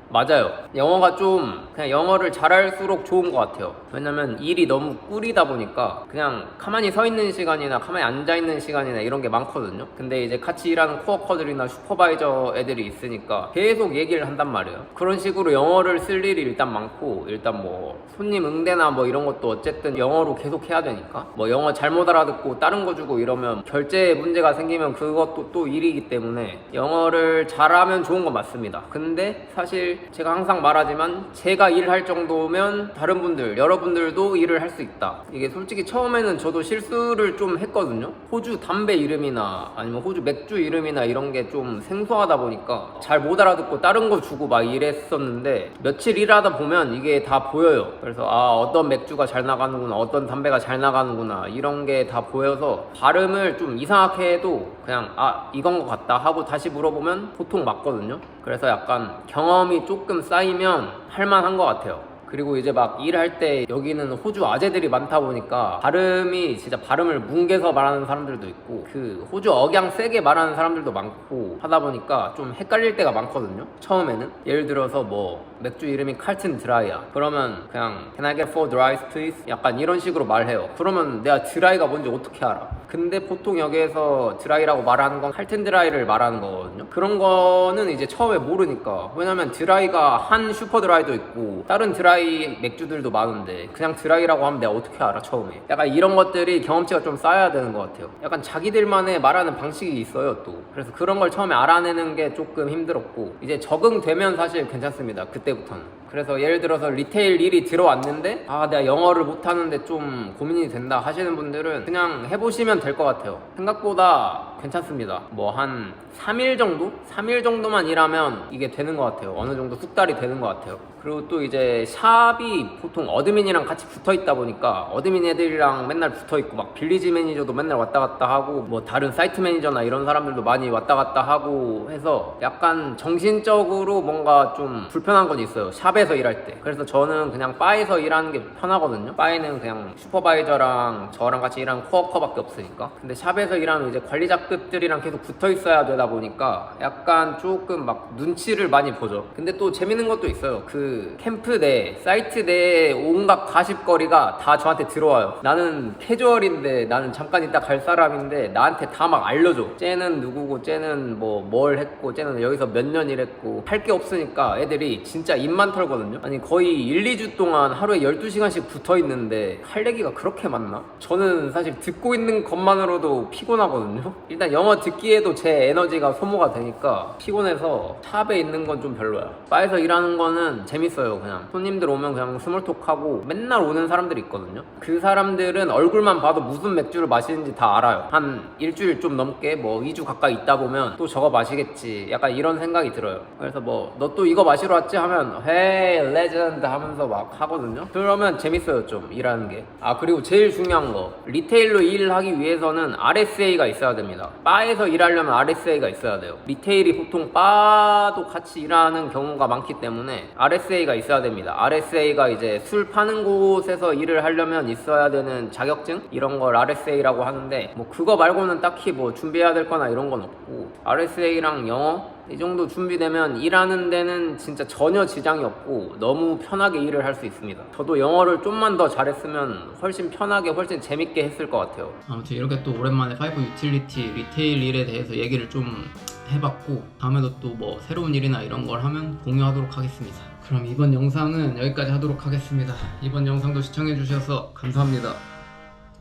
A: 맞아요. 영어가 좀 그냥 영어를 잘할수록 좋은 것 같아요. 왜냐면 일이 너무 꿀이다 보니까 그냥 가만히 서 있는 시간이나 가만히 앉아 있는 시간이나 이런 게 많거든요. 근데 이제 같이 일하는 코워커들이나 슈퍼바이저 애들이 있으니까 계속 얘기를 한단 말이에요. 그런 식으로 영어를 쓸 일이 일단 많고 일단 뭐 손님 응대나 뭐 이런 것도 어쨌든 영어로 계속 해야 되니까 뭐 영어 잘못 알아듣고 다른 거 주고 이러면 결제 문제가 생기면 그것도 또 일이기 때문에 영어를 잘하면 좋은 건 맞습니다. 근데 사실 제가 항상 말하지만 제가 일할 정도면 다른 분들, 여러분들도 일을 할 수 있다. 이게 솔직히 처음에는 저도 실수를 좀 했거든요. 호주 담배 이름이나 아니면 호주 맥주 이름이나 이런 게 좀 생소하다 보니까 잘 못 알아듣고 다른 거 주고 막 이랬었는데 며칠 일하다 보면 이게 다 보여요. 그래서 어떤 맥주가 잘 나가는구나, 어떤 담배가 잘 나가는구나 이런 게 다 보여서 발음을 좀 이상하게 해도 그냥 이건 것 같다 하고 다시 물어보면 보통 맞거든요. 그래서 약간 경험이 조금 쌓이면 할만한 것 같아요. 그리고 이제 막 일할 때 여기는 호주 아재들이 많다 보니까 발음이 진짜 발음을 뭉개서 말하는 사람들도 있고 그 호주 억양 세게 말하는 사람들도 많고 하다 보니까 좀 헷갈릴 때가 많거든요. 처음에는 예를 들어서 뭐 맥주 이름이 칼튼 드라이야 그러면 그냥 Can I get 4 dries please? 약간 이런 식으로 말해요. 그러면 내가 드라이가 뭔지 어떻게 알아? 근데 보통 여기에서 드라이라고 말하는 건 칼튼 드라이를 말하는 거거든요. 그런 거는 이제 처음에 모르니까. 왜냐면 드라이가 한 슈퍼 드라이도 있고 다른 드라이 맥주들도 많은데 그냥 드라이라고 하면 내가 어떻게 알아 처음에. 약간 이런 것들이 경험치가 좀 쌓여야 되는 것 같아요. 약간 자기들만의 말하는 방식이 있어요 또. 그래서 그런 걸 처음에 알아내는 게 조금 힘들었고 이제 적응되면 사실 괜찮습니다 그때부터는. 그래서 예를 들어서 리테일 일이 들어왔는데 내가 영어를 못하는데 좀 고민이 된다 하시는 분들은 그냥 해보시면 될 것 같아요. 생각보다
I: 괜찮습니다. 뭐 한 3일 정도? 3일 정도만 일하면 이게 되는 것 같아요. 어느 정도 숙달이 되는 것 같아요. 그리고 또 이제 샵이 보통 어드민이랑 같이 붙어 있다 보니까 어드민 애들이랑 맨날 붙어 있고 막 빌리지 매니저도 맨날 왔다 갔다 하고 뭐 다른 사이트 매니저나 이런 사람들도 많이 왔다 갔다 하고 해서 약간 정신적으로 뭔가 좀 불편한 건 있어요. 샵에서 일할 때. 그래서 저는 그냥 바에서 일하는 게 편하거든요. 바에는 그냥 슈퍼바이저랑 저랑 같이 일하는 코워커밖에 없으니까. 근데 샵에서 일하면 이제 관리자급들이랑 계속 붙어 있어야 되다 보니까 약간 조금 막 눈치를 많이 보죠. 근데 또 재밌는 것도 있어요. 그 캠프 내 사이트 내 온갖 가십거리가 다 저한테 들어와요. 나는 캐주얼인데, 나는 잠깐 있다 갈 사람인데 나한테 다 막 알려줘. 쟤는 누구고, 쟤는 뭐 뭘 했고, 쟤는 여기서 몇 년 일했고. 할 게 없으니까 애들이 진짜 입만 털거든요. 아니 거의 1, 2주 동안 하루에 12시간씩 붙어 있는데 할 얘기가 그렇게 많나? 저는 사실 듣고 있는 것만으로도 피곤하거든요. 일단 영어 듣기에도 제 에너지가 소모가 되니까 피곤해서 샵에 있는 건 좀 별로야. 바에서 일하는 거는 재밌어요. 그냥 손님들 오면 그냥 스몰톡하고, 맨날 오는 사람들이 있거든요. 그 사람들은 얼굴만 봐도 무슨 맥주를 마시는지 다 알아요. 한 일주일 좀 넘게 뭐 2주 가까이 있다 보면 또 저거 마시겠지, 약간 이런 생각이 들어요. 그래서 뭐 너 또 이거 마시러 왔지 하면 헤이 레전드 하면서 막 하거든요. 그러면 재밌어요 좀 일하는 게. 아 그리고 제일 중요한 거, 리테일로 일하기 위해서는 RSA가 있어야 됩니다. 바에서 일하려면 RSA가 있어야 돼요. 리테일이 보통 바도 같이 일하는 경우가 많기 때문에 RSA가 있어야 됩니다. RSA가 이제 술 파는 곳에서 일을 하려면 있어야 되는 자격증? 이런 걸 RSA라고 하는데, 뭐 그거 말고는 딱히 뭐 준비해야 될 거나 이런 건 없고, RSA랑 영어 이 정도 준비되면 일하는 데는 진짜 전혀 지장이 없고 너무 편하게 일을 할 수 있습니다. 저도 영어를 좀만 더 잘했으면 훨씬 편하게 훨씬 재밌게 했을 것 같아요. 아무튼 이렇게 또 오랜만에 파이브 유틸리티 리테일 일에 대해서 얘기를 좀 해봤고, 다음에도 또 뭐 새로운 일이나 이런 걸 하면 공유하도록 하겠습니다. 그럼 이번 영상은 여기까지 하도록 하겠습니다. 이번 영상도 시청해주셔서 감사합니다.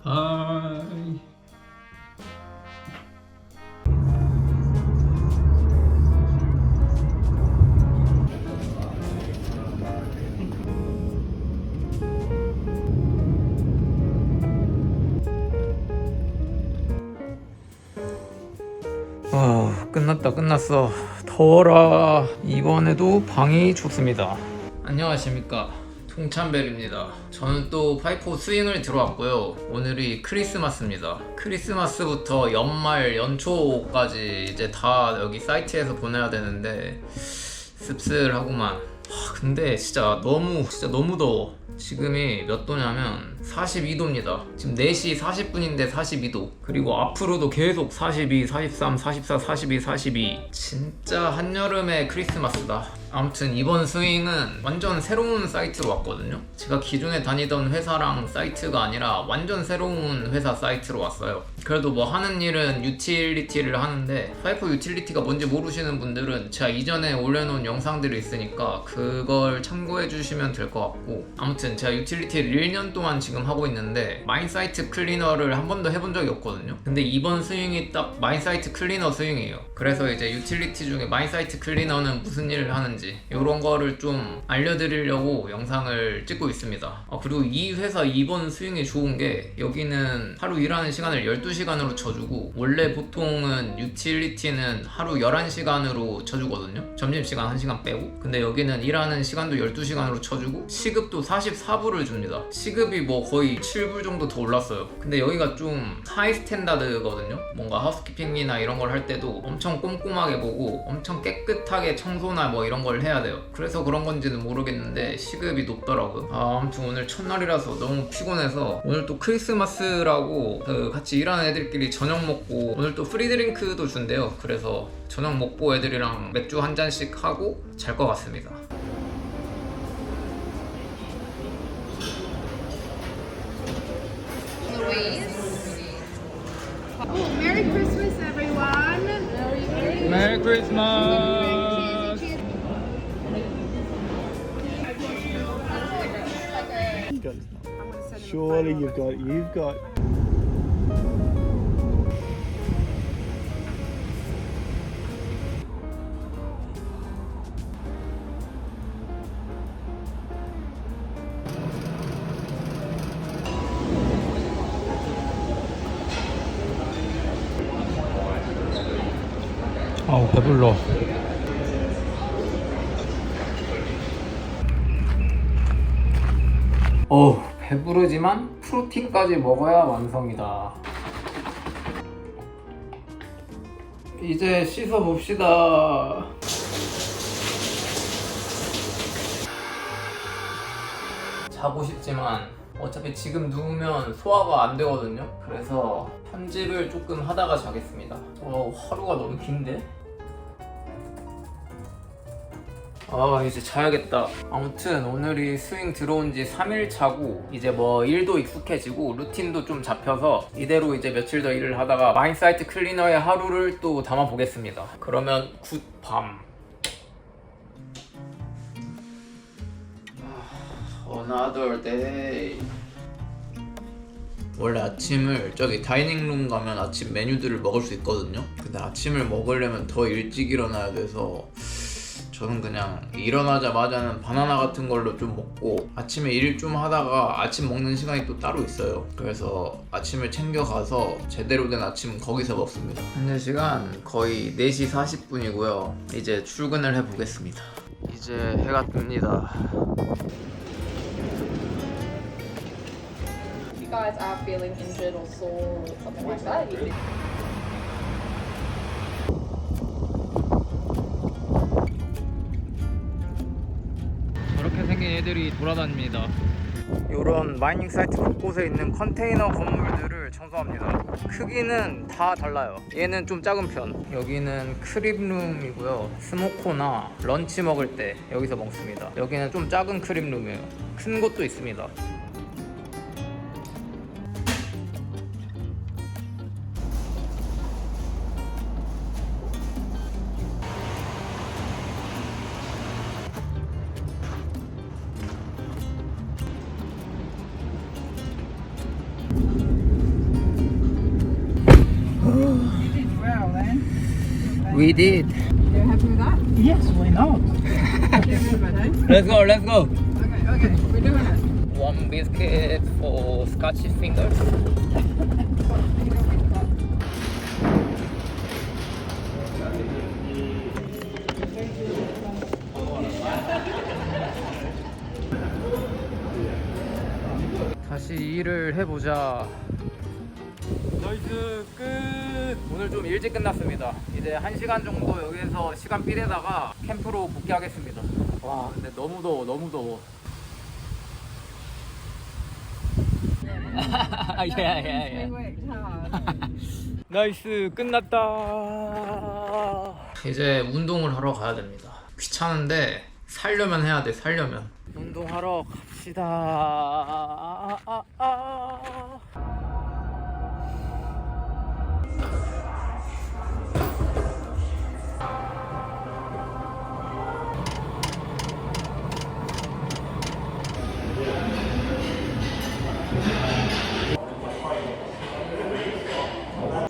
I: 바이. 끝났어. 더워라. 이번에도 방이 좋습니다. 안녕하십니까, 통찬벨입니다. 저는 또 파이포 스윙을 들어왔고요. 오늘이 크리스마스입니다. 크리스마스부터 연말 연초까지 이제 다 여기 사이트에서 보내야 되는데 씁쓸하구만. 근데 진짜 너무 더워. 지금이 몇 도냐면 42도입니다. 지금 4시 40분인데 42도. 그리고 앞으로도 계속 42, 43, 44, 42, 42. 진짜 한여름의 크리스마스다. 아무튼 이번 스윙은 완전 새로운 사이트로 왔거든요. 제가 기존에 다니던 회사랑 사이트가 아니라 완전 새로운 회사 사이트로 왔어요. 그래도 뭐 하는 일은 유틸리티를 하는데, 파이프 유틸리티가 뭔지 모르시는 분들은 제가 이전에 올려놓은 영상들이 있으니까 그걸 참고해 주시면 될 것 같고, 아무튼 제가 유틸리티를 1년 동안 지금 하고 있는데 마인사이트 클리너를 한 번도 해본 적이 없거든요. 근데 이번 스윙이 딱 마인사이트 클리너 스윙이에요. 그래서 이제 유틸리티 중에 마인사이트 클리너는 무슨 일을 하는지 이런 거를 좀 알려드리려고 영상을 찍고 있습니다. 그리고 이 회사 이번 스윙이 좋은 게, 여기는 하루 일하는 시간을 12시간으로 쳐주고, 원래 보통은 유틸리티는 하루 11시간으로 쳐주거든요. 점심시간 1시간 빼고. 근데 여기는 일하는 시간도 12시간으로 쳐주고 시급도 44불을 줍니다. 시급이 뭐 거의 7불 정도 더 올랐어요. 근데 여기가 좀 하이 스탠다드거든요. 뭔가 하우스키핑이나 이런 걸 할 때도 엄청 꼼꼼하게 보고 엄청 깨끗하게 청소나 뭐 이런 걸 해야 돼요. 그래서 그런 건지는 모르겠는데 시급이 높더라고요. 아무튼 오늘 첫날이라서 너무 피곤해서, 오늘 또 크리스마스라고 그 같이 일하는 애들끼리 저녁 먹고, 오늘 또 프리 드링크도 준대요. 그래서 저녁 먹고 애들이랑 맥주 한 잔씩 하고 잘 것 같습니다.
D: Merry Christmas, everyone.
A: 메리 크리스마스.
E: Surely you've got.
I: 배불러. 배부르지만 프로틴까지 먹어야 완성이다. 이제 씻어 봅시다. 자고 싶지만 어차피 지금 누우면 소화가 안 되거든요. 그래서 편집을 조금 하다가 자겠습니다. 하루가 너무 긴데? 이제 자야겠다. 아무튼 오늘이 스윙 들어온 지 3일 차고 이제 뭐 일도 익숙해지고 루틴도 좀 잡혀서 이대로 이제 며칠 더 일을 하다가 마인사이트 클리너의 하루를 또 담아 보겠습니다. 그러면 굿밤. Another day. 원래 아침을 저기 다이닝룸 가면 아침 메뉴들을 먹을 수 있거든요. 근데 아침을 먹으려면 더 일찍 일어나야 돼서 저는 그냥 일어나자마자는 바나나 같은 걸로 좀 먹고 아침에 일 좀 하다가 아침 먹는 시간이 또 따로 있어요. 그래서 아침을 챙겨가서 제대로 된 아침은 거기서 먹습니다. 현재 시간 거의 4시 40분이고요. 이제 출근을 해보겠습니다. 이제 해가 뜹니다.
J: If you guys are feeling injured or sore or something like that, you can
I: 저렇게 생긴 애들이 돌아다닙니다. 이런 마이닝 사이트 곳곳에 있는 컨테이너 건물들을 청소합니다. 크기는 다 달라요. 얘는 좀 작은 편. 여기는 크립룸이고요. 스모코나 런치 먹을 때 여기서 먹습니다. 여기는 좀 작은 크립룸이에요. 큰 곳도 있습니다. We did.
D: You're happy with that?
H: Yes, why not?
D: Okay, good about it.
I: Let's go, let's go.
D: Okay, we're doing it.
I: One biscuit for Scotch fingers. 다시 일을 해보자. 나이스 끝. 오늘 좀 일찍 끝났습니다. 이제 1시간 정도 여기에서 시간 삐대다가 캠프로 복귀하겠습니다. 와 근데 너무 더워, 너무 더워.
J: we worked hard.
I: 나이스 끝났다. 이제 운동을 하러 가야 됩니다. 귀찮은데 살려면 해야 돼. 살려면 운동하러 갑시다.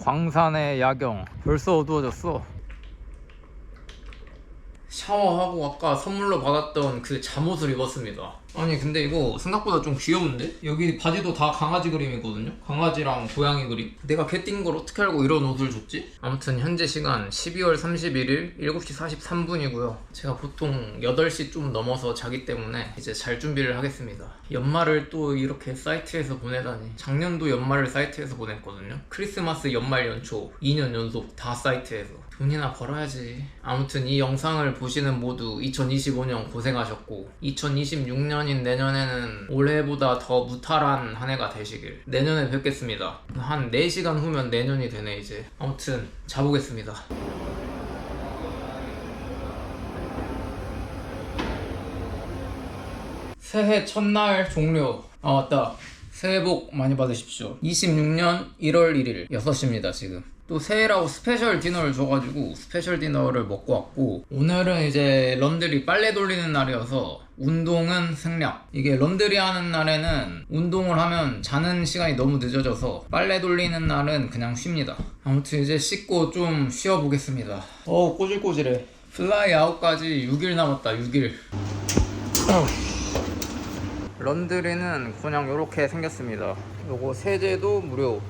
I: 광산의 야경. 벌써 어두워졌어. 샤워하고 아까 선물로 받았던 그 잠옷을 입었습니다. 아니 근데 이거 생각보다 좀 귀여운데? 여기 바지도 다 강아지 그림이거든요? 강아지랑 고양이 그림. 내가 개띵 걸 어떻게 알고 이런 옷을 줬지? 아무튼 현재 시간 12월 31일 7시 43분이고요 제가 보통 8시 좀 넘어서 자기 때문에 이제 잘 준비를 하겠습니다. 연말을 또 이렇게 사이트에서 보내다니. 작년도 연말을 사이트에서 보냈거든요. 크리스마스 연말 연초 2년 연속 다 사이트에서. 돈이나 벌어야지. 아무튼 이 영상을 보시는 모두 2025년 고생하셨고 2026년인 내년에는 올해보다 더 무탈한 한 해가 되시길. 내년에 뵙겠습니다. 한 4시간 후면 내년이 되네 이제. 아무튼 자보겠습니다. 새해 첫날 종료. 아 맞다, 새해 복 많이 받으십시오. 26년 1월 1일 6시입니다 지금. 또 새해라고 스페셜 디너를 줘가지고 스페셜 디너를 먹고 왔고, 오늘은 이제 런드리 빨래 돌리는 날이어서 운동은 생략. 이게 런드리 하는 날에는 운동을 하면 자는 시간이 너무 늦어져서 빨래 돌리는 날은 그냥 쉽니다. 아무튼 이제 씻고 좀 쉬어보겠습니다. 꼬질꼬질해. 플라이 아웃까지 6일 남았다. 6일. 런드리는 그냥 이렇게 생겼습니다. 요거 세제도 무료.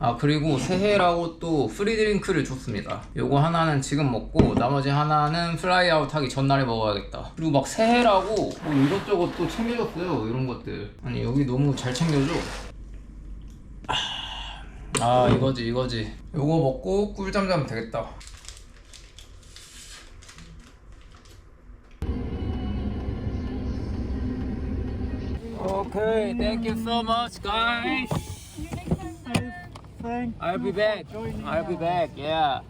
I: 아 그리고 새해라고 또 프리 드링크를 줬습니다. 요거 하나는 지금 먹고 나머지 하나는 플라이아웃 하기 전날에 먹어야겠다. 그리고 막 새해라고 뭐 이것저것 또 챙겨줬어요. 이런 것들. 아니 여기 너무 잘 챙겨줘. 아 이거지. 요거 먹고 꿀잠 자면 되겠다. Okay, thank you so much, guys. I'll be back. Yeah.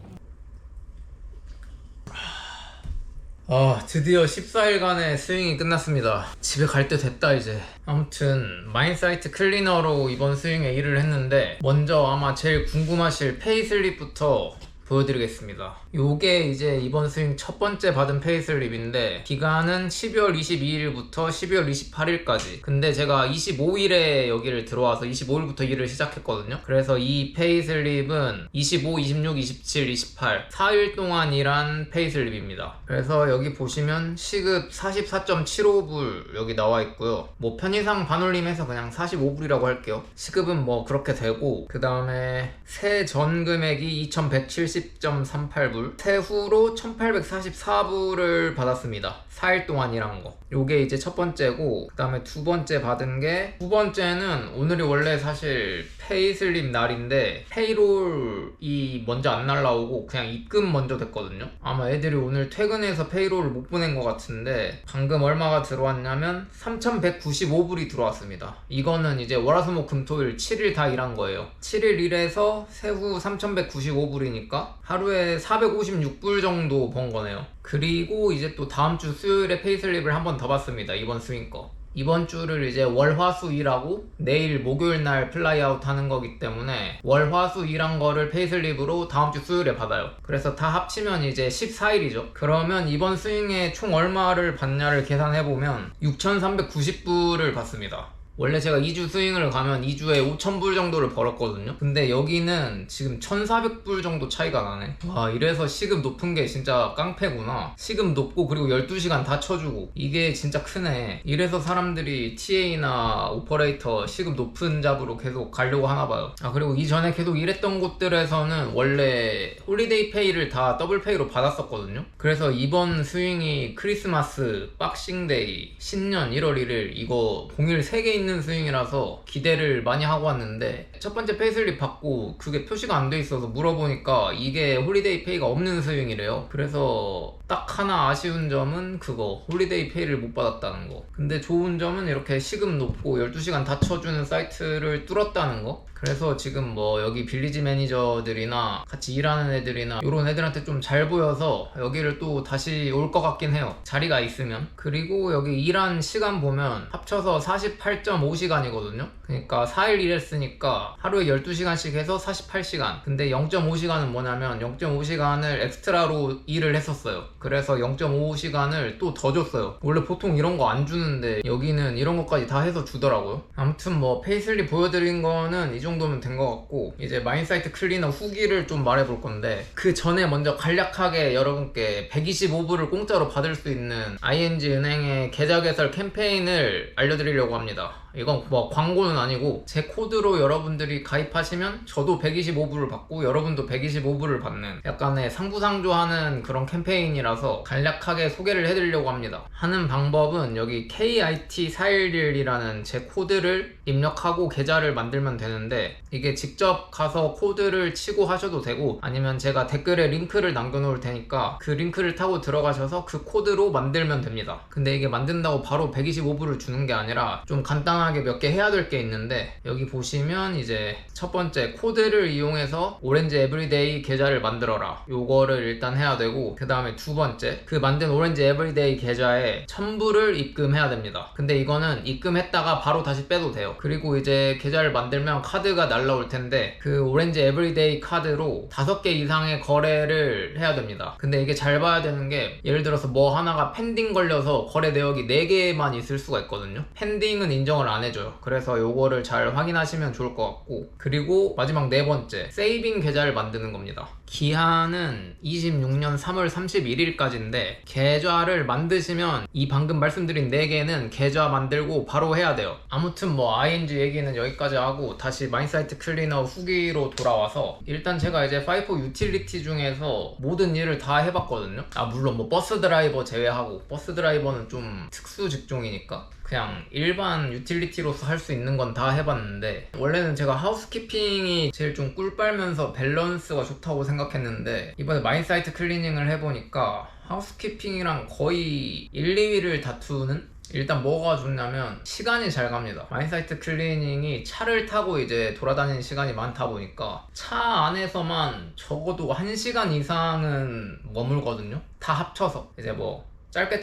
I: 드디어 14일간의 스윙이 끝났습니다. 집에 갈 때 됐다 이제. 아무튼 마인사이트 클리너로 이번 스윙에 일을 했는데 먼저 아마 제일 궁금하실 페이슬립부터 보여드리겠습니다. 요게 이제 이번 스윙 첫 번째 받은 페이슬립인데 기간은 12월 22일부터 12월 28일까지. 근데 제가 25일에 여기를 들어와서 25일부터 일을 시작했거든요. 그래서 이 페이슬립은 25, 26, 27, 28 4일 동안 일한 페이슬립입니다. 그래서 여기 보시면 시급 44.75불 여기 나와 있고요. 뭐 편의상 반올림해서 그냥 45불이라고 할게요. 시급은 뭐 그렇게 되고, 그 다음에 세전 금액이 2170.38불, 세후로 1844불을 받았습니다. 4일 동안 일한 거. 요게 이제 첫 번째고, 그 다음에 두 번째 받은 게, 두 번째는 오늘이 원래 사실 페이슬립 날인데 페이롤이 먼저 안 날라오고 그냥 입금 먼저 됐거든요. 아마 애들이 오늘 퇴근해서 페이롤을 못 보낸 것 같은데 방금 얼마가 들어왔냐면 3195불이 들어왔습니다. 이거는 이제 월화수목 금토일 7일 다 일한 거예요. 7일 일해서 세후 3195불이니까 하루에 456불 정도 번 거네요. 그리고 이제 또 다음 주 수요일에 페이슬립을 한 번 더 받습니다. 이번 스윙 거. 이번 주를 이제 월화수 일하고 내일 목요일 날 플라이아웃 하는 거기 때문에 월화수 일한 거를 페이슬립으로 다음 주 수요일에 받아요. 그래서 다 합치면 이제 14일이죠. 그러면 이번 스윙에 총 얼마를 받냐를 계산해보면 6,390불을 받습니다. 원래 제가 2주 스윙을 가면 2주에 5,000불 정도를 벌었거든요. 근데 여기는 지금 1,400불 정도 차이가 나네. 와, 이래서 시급 높은 게 진짜 깡패구나. 시급 높고 그리고 12시간 다 쳐주고 이게 진짜 크네. 이래서 사람들이 TA나 오퍼레이터 시급 높은 잡으로 계속 가려고 하나 봐요. 아, 그리고 이전에 계속 일했던 곳들에서는 원래 홀리데이 페이를 다 더블 페이로 받았었거든요. 그래서 이번 스윙이 크리스마스, 박싱데이, 신년 1월 1일 이거 공휴일 3개 있는 스윙이라서 기대를 많이 하고 왔는데 첫 번째 페이슬립 받고 그게 표시가 안 돼 있어서 물어보니까 이게 홀리데이 페이가 없는 스윙이래요. 그래서 딱 하나 아쉬운 점은 그거, 홀리데이 페이를 못 받았다는 거. 근데 좋은 점은 이렇게 시급 높고 12시간 다 쳐주는 사이트를 뚫었다는 거. 그래서 지금 뭐 여기 빌리지 매니저들이나 같이 일하는 애들이나 이런 애들한테 좀 잘 보여서 여기를 또 다시 올 것 같긴 해요. 자리가 있으면. 그리고 여기 일한 시간 보면 합쳐서 48.5시간이거든요. 그러니까 4일 일했으니까 하루에 12시간씩 해서 48시간. 근데 0.5시간은 뭐냐면 0.5시간을 엑스트라로 일을 했었어요. 그래서 0.5시간을 또 더 줬어요. 원래 보통 이런 거 안 주는데 여기는 이런 것까지 다 해서 주더라고요. 아무튼 뭐 페이슬립 보여드린 거는 이 정도면 된 것 같고, 이제 마인사이트 클리너 후기를 좀 말해볼 건데 그 전에 먼저 간략하게 여러분께 125불을 공짜로 받을 수 있는 ING 은행의 계좌 개설 캠페인을 알려드리려고 합니다. 이건 뭐 광고는 아니고 제 코드로 여러분들이 가입하시면 저도 125불을 받고 여러분도 125불을 받는 약간의 상부상조하는 그런 캠페인이라서 간략하게 소개를 해드리려고 합니다. 하는 방법은 여기 KIT411이라는 제 코드를 입력하고 계좌를 만들면 되는데, 이게 직접 가서 코드를 치고 하셔도 되고 아니면 제가 댓글에 링크를 남겨놓을 테니까 그 링크를 타고 들어가셔서 그 코드로 만들면 됩니다. 근데 이게 만든다고 바로 125불을 주는 게 아니라 좀 간단하게 몇 개 해야 될 게 있는데, 여기 보시면 이제 첫 번째 코드를 이용해서 오렌지 에브리데이 계좌를 만들어라, 요거를 일단 해야 되고, 그 다음에 두 번째 그 만든 오렌지 에브리데이 계좌에 1,000불을 입금해야 됩니다. 근데 이거는 입금했다가 바로 다시 빼도 돼요. 그리고 이제 계좌를 만들면 카드가 날라올 텐데 그 오렌지 에브리데이 카드로 5개 이상의 거래를 해야 됩니다. 근데 이게 잘 봐야 되는 게, 예를 들어서 뭐 하나가 펜딩 걸려서 거래 내역이 4개만 있을 수가 있거든요. 펜딩은 인정을
A: 안 해줘요. 그래서 요거를 잘 확인하시면 좋을 것 같고, 그리고 마지막 네 번째, 세이빙 계좌를 만드는 겁니다. 기한은 26년 3월 31일까지인데 계좌를 만드시면 이 방금 말씀드린 4개는 계좌 만들고 바로 해야 돼요. 아무튼 뭐 ING 얘기는 여기까지 하고 다시 마인사이트 클리너 후기로 돌아와서, 일단 제가 이제 파이포 유틸리티 중에서 모든 일을 다 해봤거든요. 물론 뭐 버스 드라이버 제외하고, 버스 드라이버는 좀 특수 직종이니까 그냥 일반 유틸리티로서 할 수 있는 건 다 해봤는데, 원래는 제가 하우스키핑이 제일 좀 꿀 빨면서 밸런스가 좋다고 생각했는데 이번에 마인사이트 클리닝을 해보니까 하우스키핑이랑 거의 1, 2위를 다투는? 일단 뭐가 좋냐면 시간이 잘 갑니다. 마인사이트 클리닝이 차를 타고 이제 돌아다니는 시간이 많다 보니까 차 안에서만 적어도 1시간 이상은 머물거든요. 다 합쳐서 이제 뭐 짧게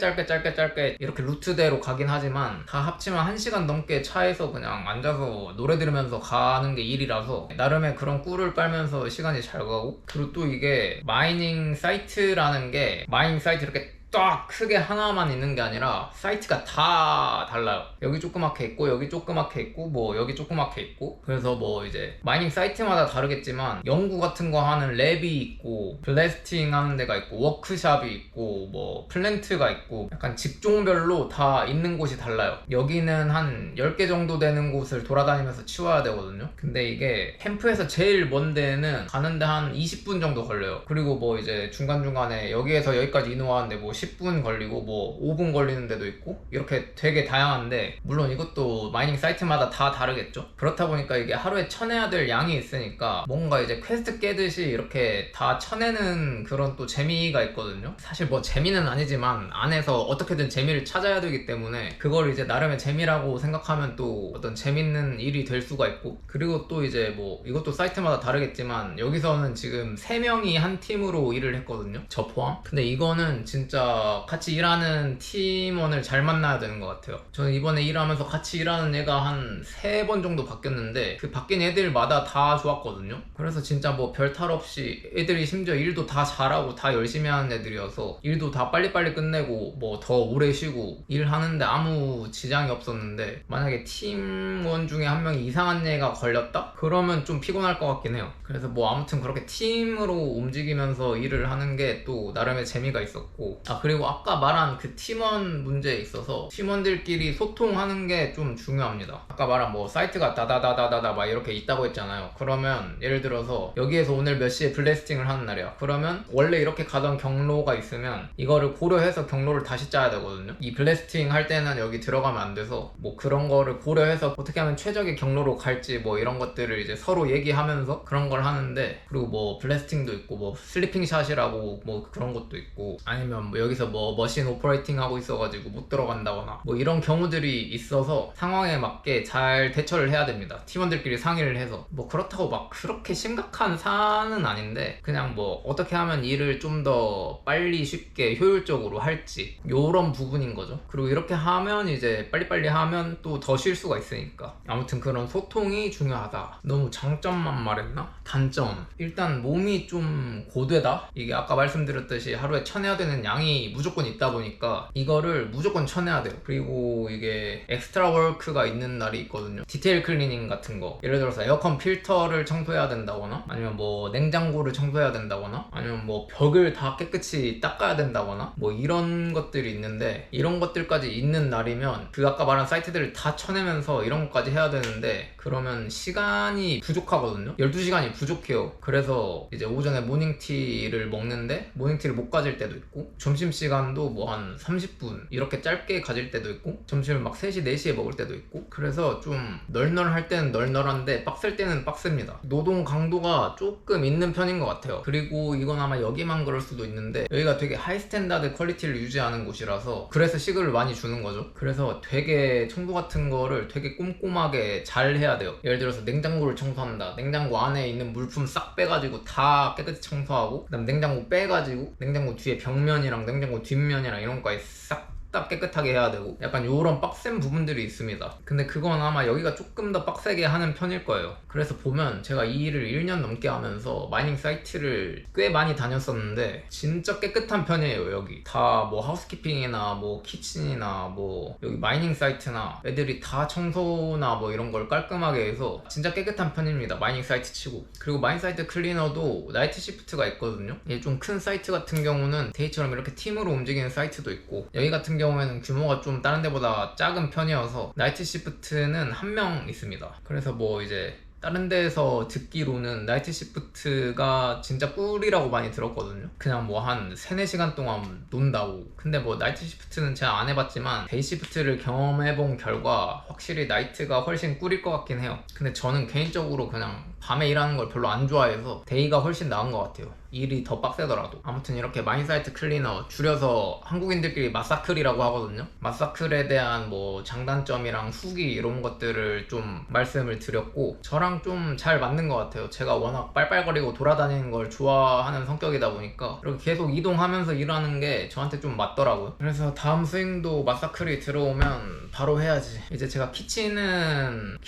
A: 이렇게 루트대로 가긴 하지만 다 합치면 1시간 넘게 차에서 그냥 앉아서 노래 들으면서 가는 게 일이라서 나름의 그런 꿀을 빨면서 시간이 잘 가고, 그리고 또 이게 마이닝 사이트라는 게 마이닝 사이트 이렇게 딱 크게 하나만 있는 게 아니라 사이트가 다 달라요. 여기 조그맣게 있고 여기 조그맣게 있고 뭐 여기 조그맣게 있고, 그래서 뭐 이제 마이닝 사이트마다 다르겠지만 연구 같은 거 하는 랩이 있고 블래스팅 하는 데가 있고 워크샵이 있고 뭐 플랜트가 있고, 약간 직종별로 다 있는 곳이 달라요. 여기는 한 10개 정도 되는 곳을 돌아다니면서 치워야 되거든요. 근데 이게 캠프에서 제일 먼 데는 가는데 한 20분 정도 걸려요. 그리고 뭐 이제 중간중간에 여기에서 여기까지 이동하는데 뭐 10분 걸리고 뭐 5분 걸리는 데도 있고, 이렇게 되게 다양한데 물론 이것도 마이닝 사이트마다 다 다르겠죠. 그렇다 보니까 이게 하루에 쳐내야 될 양이 있으니까 뭔가 이제 퀘스트 깨듯이 이렇게 다 쳐내는 그런 또 재미가 있거든요. 사실 뭐 재미는 아니지만 안에서 어떻게든 재미를 찾아야 되기 때문에 그걸 이제 나름의 재미라고 생각하면 또 어떤 재밌는 일이 될 수가 있고, 그리고 또 이제 뭐 이것도 사이트마다 다르겠지만 여기서는 지금 3명이 한 팀으로 일을 했거든요, 저 포함. 근데 이거는 진짜 같이 일하는 팀원을 잘 만나야 되는 것 같아요. 저는 이번에 일하면서 같이 일하는 애가 한 3번 정도 바뀌었는데 그 바뀐 애들마다 다 좋았거든요. 그래서 진짜 뭐 별 탈 없이 애들이 심지어 일도 다 잘하고 다 열심히 하는 애들이어서 일도 다 빨리빨리 끝내고 뭐 더 오래 쉬고 일하는데 아무 지장이 없었는데, 만약에 팀원 중에 한 명이 이상한 애가 걸렸다? 그러면 좀 피곤할 것 같긴 해요. 그래서 뭐 아무튼 그렇게 팀으로 움직이면서 일을 하는 게 또 나름의 재미가 있었고, 그리고 아까 말한 그 팀원 문제에 있어서 팀원들끼리 소통하는 게 좀 중요합니다. 아까 말한 뭐 사이트가 다다다다다다 막 이렇게 있다고 했잖아요. 그러면 예를 들어서 여기에서 오늘 몇 시에 블래스팅을 하는 날이야. 그러면 원래 이렇게 가던 경로가 있으면 이거를 고려해서 경로를 다시 짜야 되거든요. 이 블래스팅 할 때는 여기 들어가면 안 돼서 뭐 그런 거를 고려해서 어떻게 하면 최적의 경로로 갈지 뭐 이런 것들을 이제 서로 얘기하면서 그런 걸 하는데, 그리고 뭐 블래스팅도 있고 뭐 슬리핑 샷이라고 뭐 그런 것도 있고, 아니면 뭐 여기서 뭐 머신 오퍼레이팅 하고 있어가지고 못 들어간다거나 뭐 이런 경우들이 있어서 상황에 맞게 잘 대처를 해야 됩니다. 팀원들끼리 상의를 해서. 뭐 그렇다고 막 그렇게 심각한 사안은 아닌데 그냥 뭐 어떻게 하면 일을 좀 더 빨리 쉽게 효율적으로 할지 요런 부분인 거죠. 그리고 이렇게 하면 이제 빨리빨리 하면 또 더 쉴 수가 있으니까. 아무튼 그런 소통이 중요하다. 너무 장점만 말했나? 단점, 일단 몸이 좀 고되다. 이게 아까 말씀드렸듯이 하루에 쳐내야 되는 양이 무조건 있다 보니까 이거를 무조건 쳐내야 돼요. 그리고 이게 엑스트라 워크가 있는 날이 있거든요. 디테일 클리닝 같은 거, 예를 들어서 에어컨 필터를 청소해야 된다거나, 아니면 뭐 냉장고를 청소해야 된다거나, 아니면 뭐 벽을 다 깨끗이 닦아야 된다거나 뭐 이런 것들이 있는데, 이런 것들까지 있는 날이면 그 아까 말한 사이트들을 다 쳐내면서 이런 것까지 해야 되는데 그러면 시간이 부족하거든요. 12시간이 부족해요. 그래서 이제 오전에 모닝티를 먹는데 모닝티를 못 가질 때도 있고, 점심시간도 뭐 한 30분 이렇게 짧게 가질 때도 있고, 점심을 막 3시, 4시에 먹을 때도 있고, 그래서 좀 널널할 때는 널널한데 빡셀 때는 빡셉니다. 노동 강도가 조금 있는 편인 것 같아요. 그리고 이건 아마 여기만 그럴 수도 있는데 여기가 되게 하이 스탠다드 퀄리티를 유지하는 곳이라서 그래서 시급을 많이 주는 거죠. 그래서 되게 청소 같은 거를 되게 꼼꼼하게 잘 해야 돼요. 예를 들어서 냉장고를 청소한다. 냉장고 안에 있는 물품 싹 빼가지고 다 깨끗이 청소하고, 그 다음 냉장고 빼가지고 냉장고 뒤에 벽면이랑 냉장고 뒷면이랑 이런 거까지 싹 싹 다 깨끗하게 해야 되고 약간 요런 빡센 부분들이 있습니다. 근데 그건 아마 여기가 조금 더 빡세게 하는 편일 거예요. 그래서 보면 제가 이 일을 1년 넘게 하면서 마이닝 사이트를 꽤 많이 다녔었는데 진짜 깨끗한 편이에요. 여기 다 뭐 하우스키핑이나 뭐 키친이나 뭐 여기 마이닝 사이트나 애들이 다 청소나 뭐 이런 걸 깔끔하게 해서 진짜 깨끗한 편입니다. 마이닝 사이트 치고. 그리고 마이닝 사이트 클리너도 나이트 시프트가 있거든요. 이게 좀 큰 사이트 같은 경우는 데이처럼 이렇게 팀으로 움직이는 사이트도 있고, 여기 같은 경우에는 규모가 좀 다른 데보다 작은 편이어서 나이트 시프트는 한 명 있습니다. 그래서 뭐 이제 다른 데에서 듣기로는 나이트 시프트가 진짜 꿀이라고 많이 들었거든요. 그냥 뭐 한 3-4시간 동안 논다고. 근데 뭐 나이트 시프트는 제가 안 해봤지만 데이 시프트를 경험해본 결과 확실히 나이트가 훨씬 꿀일 것 같긴 해요. 근데 저는 개인적으로 그냥 밤에 일하는 걸 별로 안 좋아해서 데이가 훨씬 나은 것 같아요. 일이 더 빡세더라도. 아무튼 이렇게 마인 사이트 클리너, 줄여서 한국인들끼리 마사클이라고 하거든요. 마사클에 대한 뭐 장단점이랑 후기 이런 것들을 좀 말씀을 드렸고, 저랑 좀 잘 맞는 것 같아요. 제가 워낙 빨빨거리고 돌아다니는 걸 좋아하는 성격이다 보니까 이렇게 계속 이동하면서 일하는 게 저한테 좀 맞더라고요. 그래서 다음 스윙도 마사클이 들어오면 바로 해야지. 이제 제가 키친은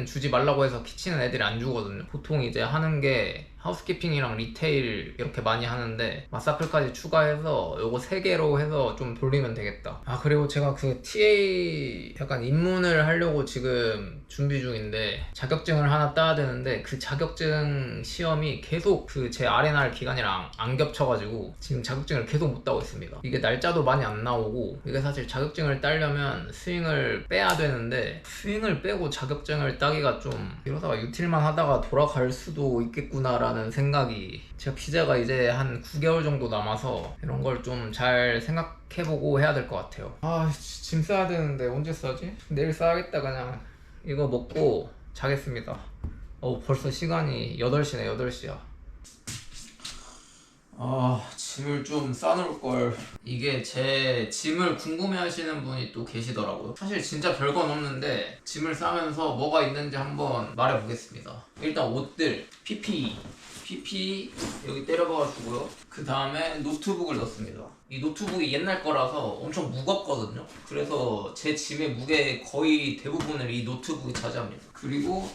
A: 주지 말라고 해서 키친은 애들이 안 주거든요. 보통 이제 하는 게 하우스키핑이랑 리테일 이렇게 많이 하는데 마사클까지 추가해서 요거 3개로 해서 좀 돌리면 되겠다. 아, 그리고 제가 그 TA 약간 입문을 하려고 지금 준비 중인데 자격증을 하나 따야 되는데 그 자격증 시험이 계속 그 제 R&R 기간이랑 안 겹쳐가지고 지금 자격증을 계속 못 따고 있습니다. 이게 날짜도 많이 안 나오고, 이게 사실 자격증을 따려면 스윙을 빼야 되는데 스윙을 빼고 자격증을 따기가 좀, 이러다가 유틸만 하다가 돌아갈 수도 있겠구나라는 생각이, 제가 비자가 이제 한 9개월 정도 남아서 이런 걸 좀 잘 생각해보고 해야 될 것 같아요. 아, 짐 싸야 되는데 언제 싸지? 내일 싸야겠다. 그냥 이거 먹고 자겠습니다. 벌써 시간이 8시네. 8시야. 아, 짐을 좀 싸놓을걸. 이게 제 짐을 궁금해하시는 분이 또 계시더라고요. 사실 진짜 별건 없는데 짐을 싸면서 뭐가 있는지 한번 말해보겠습니다. 일단 옷들, PP 여기 때려박아주고요. 그 다음에 노트북을 넣습니다. 이 노트북이 옛날 거라서 엄청 무겁거든요. 그래서 제 짐의 무게 거의 대부분을 이 노트북이 차지합니다. 그리고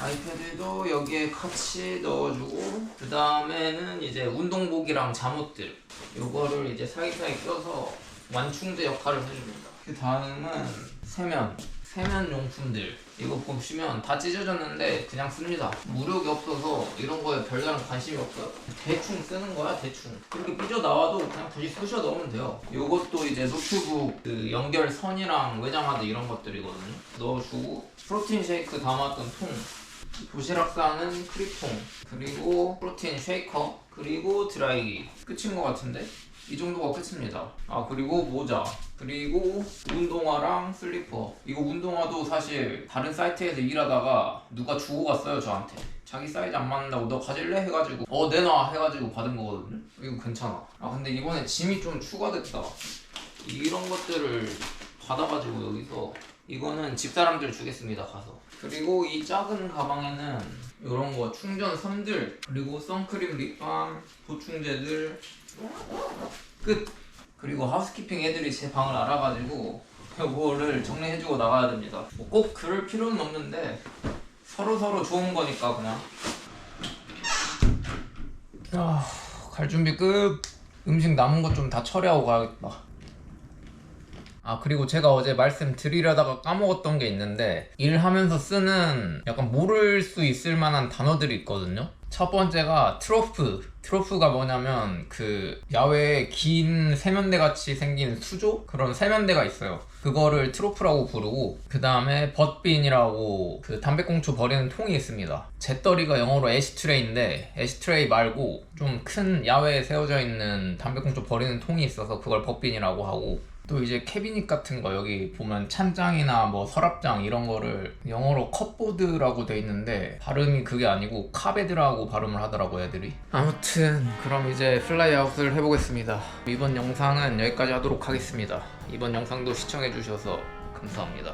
A: 아이패드도 여기에 같이 넣어주고, 그 다음에는 이제 운동복이랑 잠옷들, 요거를 이제 사이사이 껴서 완충제 역할을 해줍니다. 그 다음은 세면 용품들, 이거 보시면 다 찢어졌는데 그냥 씁니다. 무력이 없어서 이런 거에 별다른 관심이 없어요. 대충 쓰는 거야, 대충. 이렇게 삐져 나와도 그냥 다시 쑤셔 넣으면 돼요. 요것도 이제 노트북 그 연결선이랑 외장하드 이런 것들이거든요. 넣어주고, 프로틴 쉐이크 담았던 통, 도시락 싸는 크립통, 그리고 프로틴 쉐이커, 그리고 드라이기. 끝인 것 같은데? 이 정도가 끝입니다. 아, 그리고 모자, 그리고 운동화랑 슬리퍼. 이거 운동화도 사실 다른 사이트에서 일하다가 누가 주고 갔어요, 저한테. 자기 사이즈 안 맞는다고 너 가질래? 해가지고 내놔 해가지고 받은 거거든요. 이거 괜찮아. 아, 근데 이번에 짐이 좀 추가됐다. 이런 것들을 받아가지고 여기서, 이거는 집사람들 주겠습니다, 가서. 그리고 이 작은 가방에는 이런 거 충전 선들, 그리고 선크림, 립밤, 보충제들, 끝! 그리고 하우스키핑 애들이 제 방을 알아가지고 이거를 정리해주고 나가야 됩니다. 뭐 꼭 그럴 필요는 없는데 서로 좋은 거니까 그냥. 갈 준비 끝! 음식 남은 것 좀 다 처리하고 가야겠다. 아, 그리고 제가 어제 말씀드리려다가 까먹었던 게 있는데, 일하면서 쓰는 약간 모를 수 있을 만한 단어들이 있거든요. 첫 번째가 트로프가 뭐냐면 그 야외에 긴 세면대 같이 생긴 수조? 그런 세면대가 있어요. 그거를 트로프라고 부르고, 그 다음에 벗빈이라고 그 담배꽁초 버리는 통이 있습니다. 잿더리가 영어로 애시트레이인데, 애시트레이 말고 좀 큰 야외에 세워져 있는 담배꽁초 버리는 통이 있어서 그걸 벗빈이라고 하고, 또 이제 캐비닛 같은 거, 여기 보면 찬장이나 뭐 서랍장 이런 거를 영어로 컵보드라고 돼 있는데 발음이 그게 아니고 카베드라고 발음을 하더라고요, 애들이. 아무튼 그럼 이제 플라이아웃을 해보겠습니다. 이번 영상은 여기까지 하도록 하겠습니다. 이번 영상도 시청해주셔서 감사합니다.